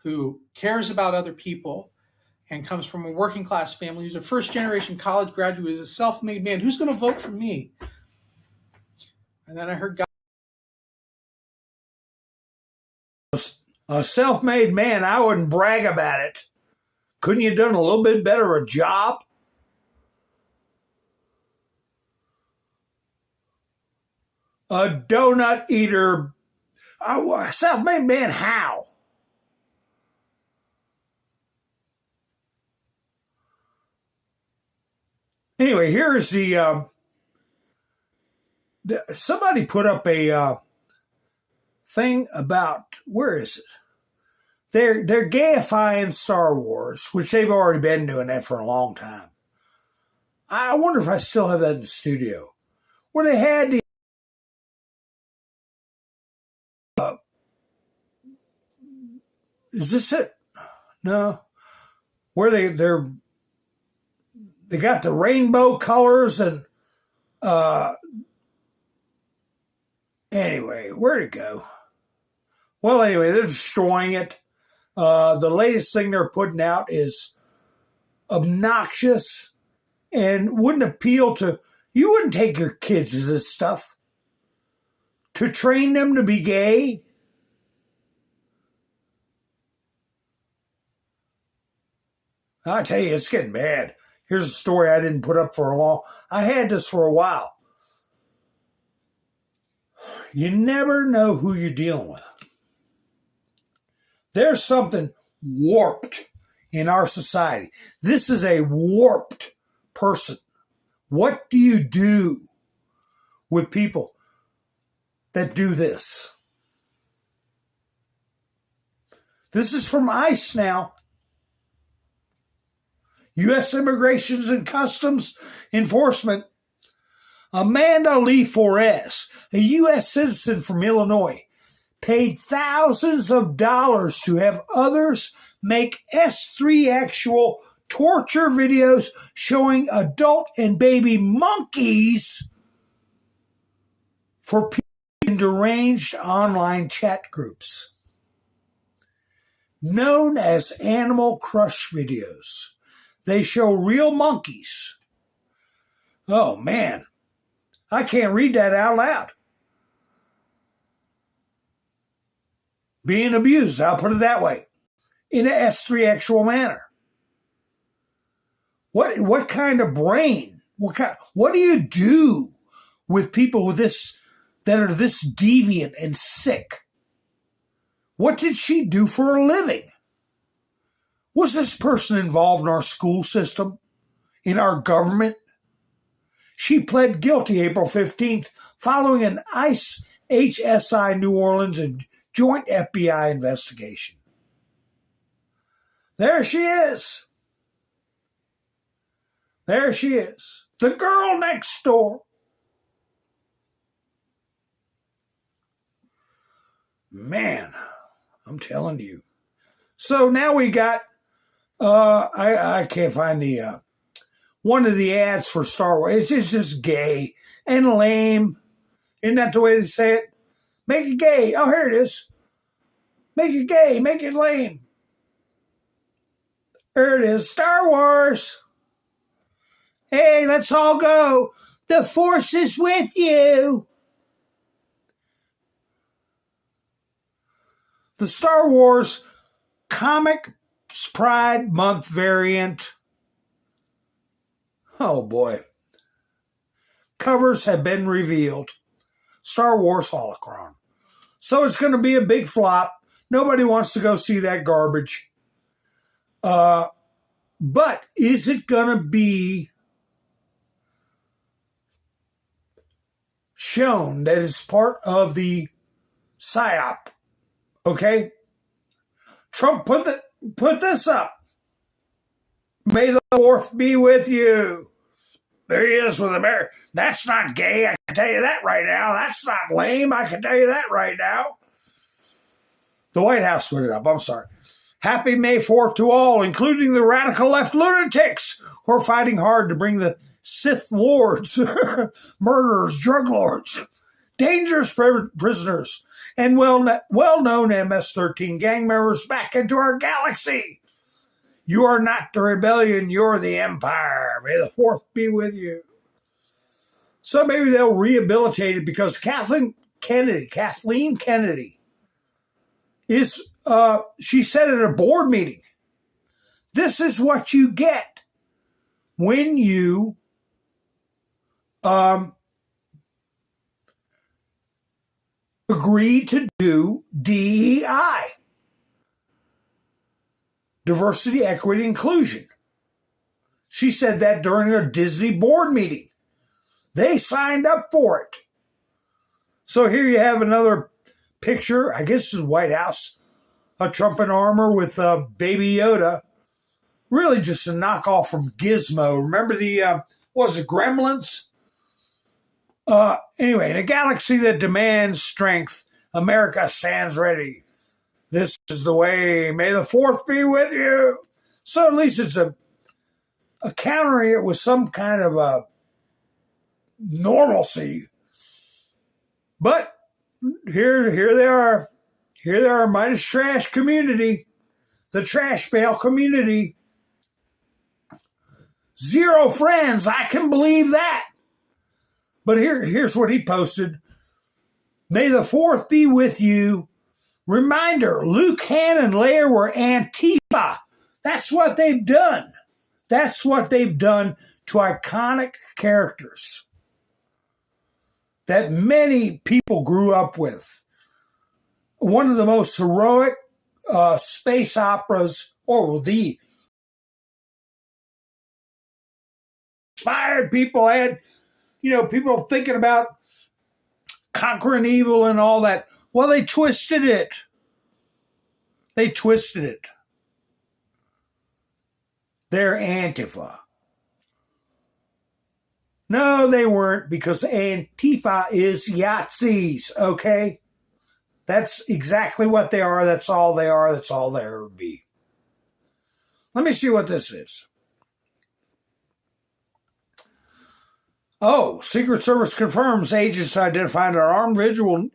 Speaker 4: who cares about other people and comes from a working class family, who's a first-generation college graduate, who's a self-made man. Who's going to vote for me? And then I heard
Speaker 1: a self-made man, I wouldn't brag about it. Couldn't you have done a little bit better a job? A donut eater, self-made man, how? Anyway, here's somebody put up a thing about, where is it? They're gayifying Star Wars, which they've already been doing that for a long time. I wonder if I still have that in the studio, where they had the is this it? No, where they got the rainbow colors and anyway, where'd it go? Well, anyway, they're destroying it. The latest thing they're putting out is obnoxious and wouldn't appeal to, you wouldn't take your kids to this stuff to train them to be gay. I tell you, it's getting bad. Here's a story I didn't put up for a long, I had this for a while. You never know who you're dealing with. There's something warped in our society. This is a warped person. What do you do with people that do this? This is from ICE now. U.S. Immigration and Customs Enforcement. Amanda Lee Flores, a U.S. citizen from Illinois, paid thousands of dollars to have others make S3 actual torture videos showing adult and baby monkeys for people in deranged online chat groups. Known as Animal Crush videos. They show real monkeys. Oh, man. I can't read that out loud. Being abused, I'll put it that way, in an S3 actual manner. What kind of brain? What do you do with people with this, that are this deviant and sick? What did she do for a living? Was this person involved in our school system? In our government? She pled guilty April 15th following an ICE HSI New Orleans and joint FBI investigation. There she is. There she is. The girl next door. Man, I'm telling you. So now we got, I can't find the, one of the ads for Star Wars. It's just gay and lame Isn't that the way they say it? Make it gay. Oh, here it is. Make it gay. Make it lame. There it is. Star Wars. Hey, let's all go. The Force is with you. The Star Wars Comic Pride Month variant. Oh boy. Covers have been revealed. Star Wars Holocron. So it's going to be a big flop. Nobody wants to go see that garbage. But is it going to be shown that it's part of the PSYOP? Okay? Trump put this up. May the 4th be with you. There he is with America. That's not gay, I can tell you that right now. That's not lame, I can tell you that right now. The White House put it up, I'm sorry. Happy May 4th to all, including the radical left lunatics who are fighting hard to bring the Sith lords, murderers, drug lords, dangerous prisoners, and well-known MS-13 gang members back into our galaxy. You are not the rebellion, you're the empire. May the 4th be with you. So maybe they'll rehabilitate it because Kathleen Kennedy is, she said at a board meeting, this is what you get when you agree to do DEI. Diversity, equity, inclusion. She said that during a Disney board meeting. They signed up for it. So here you have another picture. I guess this is White House. A Trump in armor with Baby Yoda. Really just a knockoff from Gizmo. Remember the, what was it, Gremlins? Anyway, in a galaxy that demands strength, America stands ready. This is the way. May the 4th be with you. So at least it's a countering it with some kind of a normalcy. But here they are. Here they are, Midas Trash community. The trash bale community. 0 friends. I can believe that. But here's what he posted. May the 4th be with you. Reminder, Luke, Han, and Leia were Antifa. That's what they've done. That's what they've done to iconic characters that many people grew up with. One of the most heroic space operas, or the inspired people had, people thinking about conquering evil and all that. Well, they twisted it. They twisted it. They're Antifa. No, they weren't, because Antifa is Yahtzees, okay? That's exactly what they are. That's all they are. That's all they ever be. Let me see what this is. Oh, Secret Service confirms agents identified an armed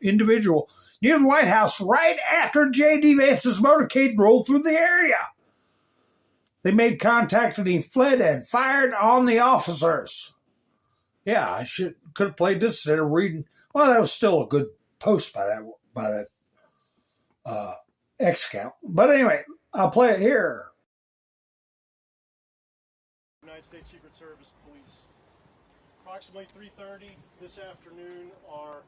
Speaker 1: individual near the White House right after J.D. Vance's motorcade rolled through the area. They made contact and he fled and fired on the officers. Yeah, I could have played this instead of reading. Well, that was still a good post by that X account. But anyway, I'll play it here.
Speaker 5: United States Secret Service Police. Approximately 3:30 this afternoon, our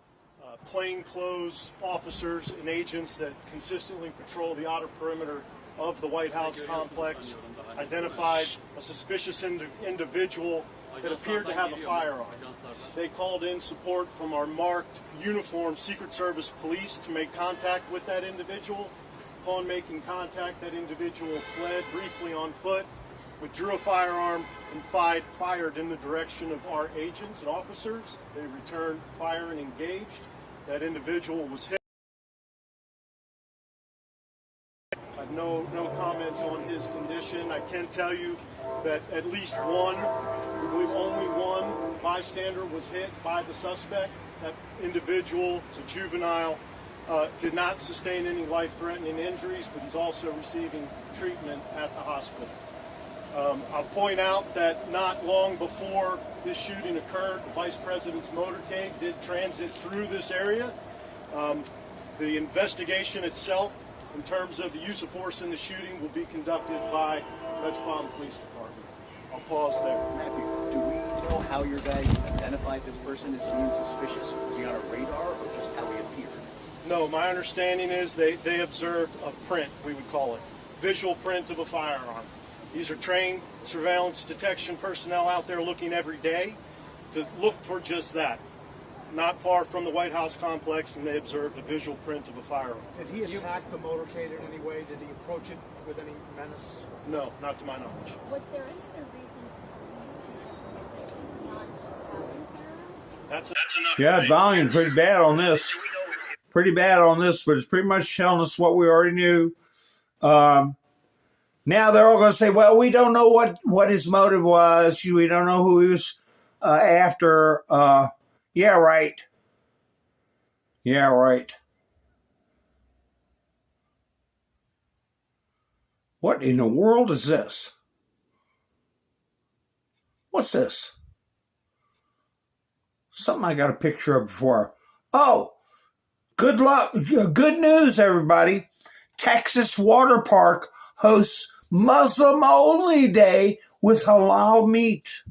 Speaker 5: plainclothes officers and agents that consistently patrol the outer perimeter of the White House complex identified a suspicious individual that appeared to have a firearm. They called in support from our marked uniformed Secret Service police to make contact with that individual. Upon making contact, that individual fled briefly on foot, withdrew a firearm, and fired in the direction of our agents and officers. They returned fire and engaged. That individual was hit. I have no comments on his condition. I can tell you that at least one I believe only one bystander was hit by the suspect. That individual, it's a juvenile, did not sustain any life-threatening injuries, but he's also receiving treatment at the hospital. I'll point out that not long before this shooting occurred, the Vice President's motorcade did transit through this area. The investigation itself, in terms of the use of force in the shooting, will be conducted by Metropolitan Police Department. I'll pause there.
Speaker 7: Matthew, do we know how your guys identified this person as being suspicious? Was he on a radar or just how he appeared?
Speaker 5: No, my understanding is they observed a print, we would call it, visual print of a firearm. These are trained surveillance detection personnel out there looking every day to look for just that. Not far from the White House complex, and they observed a visual print of a firearm.
Speaker 8: Did he attack the motorcade in any way? Did he approach it with any menace?
Speaker 5: No, not to my knowledge.
Speaker 23: Was there any other reason to believe he was not just volunteer?
Speaker 5: That's enough.
Speaker 1: Yeah, volume pretty bad on this. Pretty bad on this, but it's pretty much telling us what we already knew. Now they're all going to say, well, we don't know what his motive was. We don't know who he was after. Yeah, right. Yeah, right. What in the world is this? What's this? Something I got a picture of before. Oh, good luck. Good news, everybody. Texas Water Park hosts Muslim-only day with halal meat.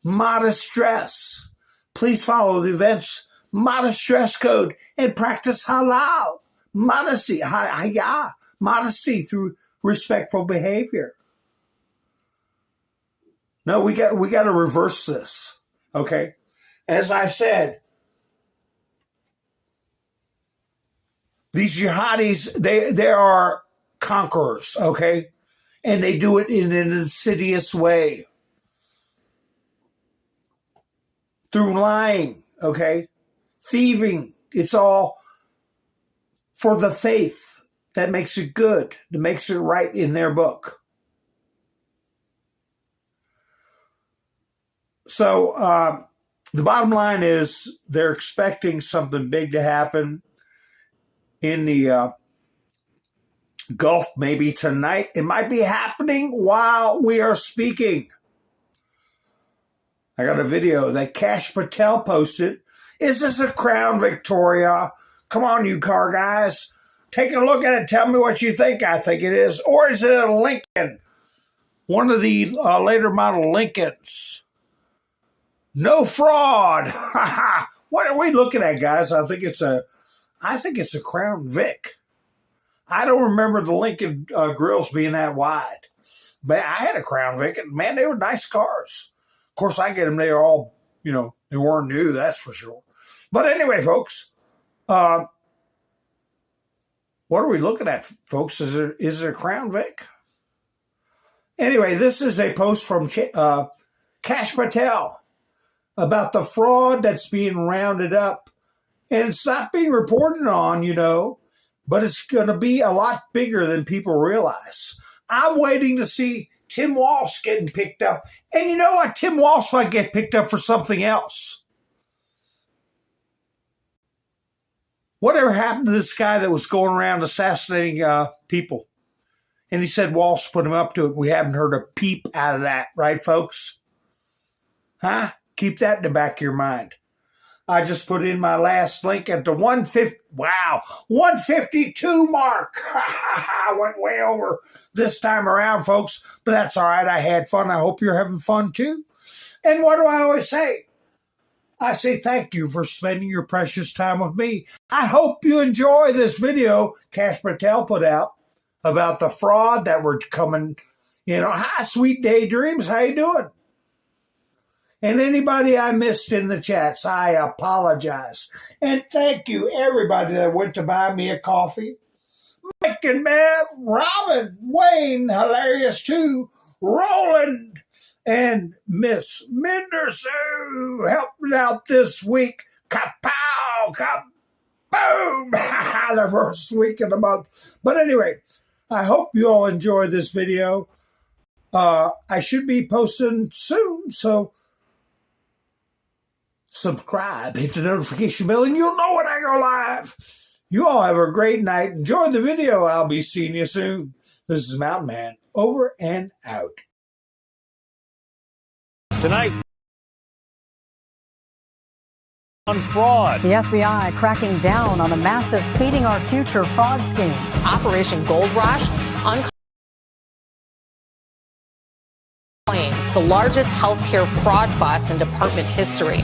Speaker 1: Modest dress. Please follow the event's modest dress code and practice halal. Modesty. Modesty through respectful behavior. No, we got to reverse this. Okay? As I've said, these jihadis, they are conquerors, okay? And they do it in an insidious way. Through lying, okay? Thieving. It's all for the faith that makes it good, that makes it right in their book. So the bottom line is they're expecting something big to happen in the Gulf maybe tonight. It might be happening while we are speaking. I got a video that Kash Patel posted. Is this a Crown Victoria? Come on, you car guys. Take a look at it. Tell me what you think. I think it is. Or is it a Lincoln? One of the later model Lincolns. No fraud. What are we looking at, guys? I think it's a Crown Vic. I don't remember the Lincoln grills being that wide. But I had a Crown Vic. And man, they were nice cars. Of course, I get them. They are all, they weren't new, that's for sure. But anyway, folks, what are we looking at, folks? Is it a Crown Vic? Anyway, this is a post from Kash Patel about the fraud that's being rounded up. And it's not being reported on, but it's going to be a lot bigger than people realize. I'm waiting to see Tim Walsh getting picked up. And you know what? Tim Walsh might get picked up for something else. Whatever happened to this guy that was going around assassinating people? And he said Walsh put him up to it. We haven't heard a peep out of that, right, folks? Huh? Keep that in the back of your mind. I just put in my last link at the 152 mark. I went way over this time around, folks, but that's all right. I had fun. I hope you're having fun too. And what do I always say? I say thank you for spending your precious time with me. I hope you enjoy this video Kash Patel put out about the fraud that we're coming. Hi, sweet daydreams. How you doing? And anybody I missed in the chats, I apologize. And thank you, everybody that went to buy me a coffee. Mike and Bev, Robin, Wayne, hilarious too, Roland, and Miss Mendersu helping out this week. Kapow, kaboom, the first week of the month. But anyway, I hope you all enjoy this video. I should be posting soon, so subscribe, hit the notification bell, and you'll know when I go live. You all have a great night. Enjoy the video. I'll be seeing you soon. This is Mountain Man, over and out.
Speaker 10: Tonight on fraud.
Speaker 11: The FBI cracking down on the massive Feeding Our Future fraud scheme.
Speaker 14: Operation Gold Rush claims the largest healthcare fraud bust in department history.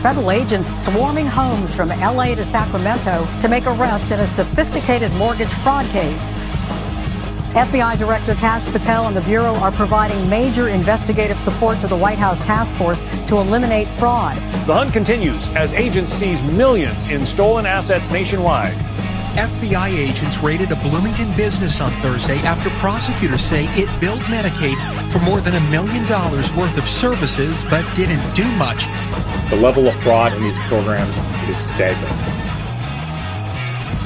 Speaker 11: Federal agents swarming homes from LA to Sacramento to make arrests in a sophisticated mortgage fraud case. FBI Director Kash Patel and the Bureau are providing major investigative support to the White House task force to eliminate fraud.
Speaker 10: The hunt continues as agents seize millions in stolen assets nationwide.
Speaker 24: FBI agents raided a Bloomington business on Thursday after prosecutors say it billed Medicaid for more than $1 million worth of services but didn't do much.
Speaker 25: The level of fraud in these programs is staggering.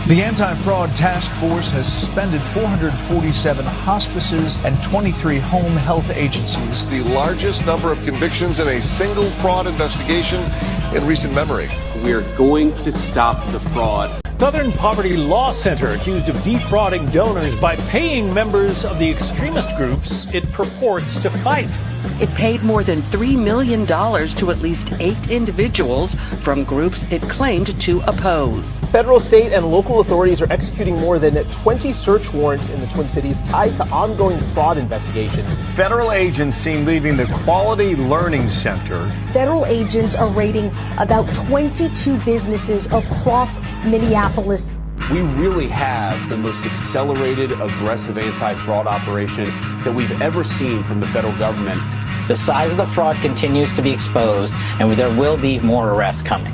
Speaker 26: The Anti-Fraud Task Force has suspended 447 hospices and 23 home health agencies.
Speaker 27: The largest number of convictions in a single fraud investigation in recent memory.
Speaker 28: We are going to stop the fraud.
Speaker 10: Southern Poverty Law Center accused of defrauding donors by paying members of the extremist groups it purports to fight.
Speaker 29: It paid more than $3 million to at least 8 individuals from groups it claimed to oppose.
Speaker 30: Federal, state, and local authorities are executing more than 20 search warrants in the Twin Cities tied to ongoing fraud investigations.
Speaker 10: Federal agents seen leaving the Quality Learning Center.
Speaker 31: Federal agents are raiding about 22 businesses across Minneapolis.
Speaker 28: We really have the most accelerated, aggressive anti-fraud operation that we've ever seen from the federal government.
Speaker 32: The size of the fraud continues to be exposed, and there will be more arrests coming.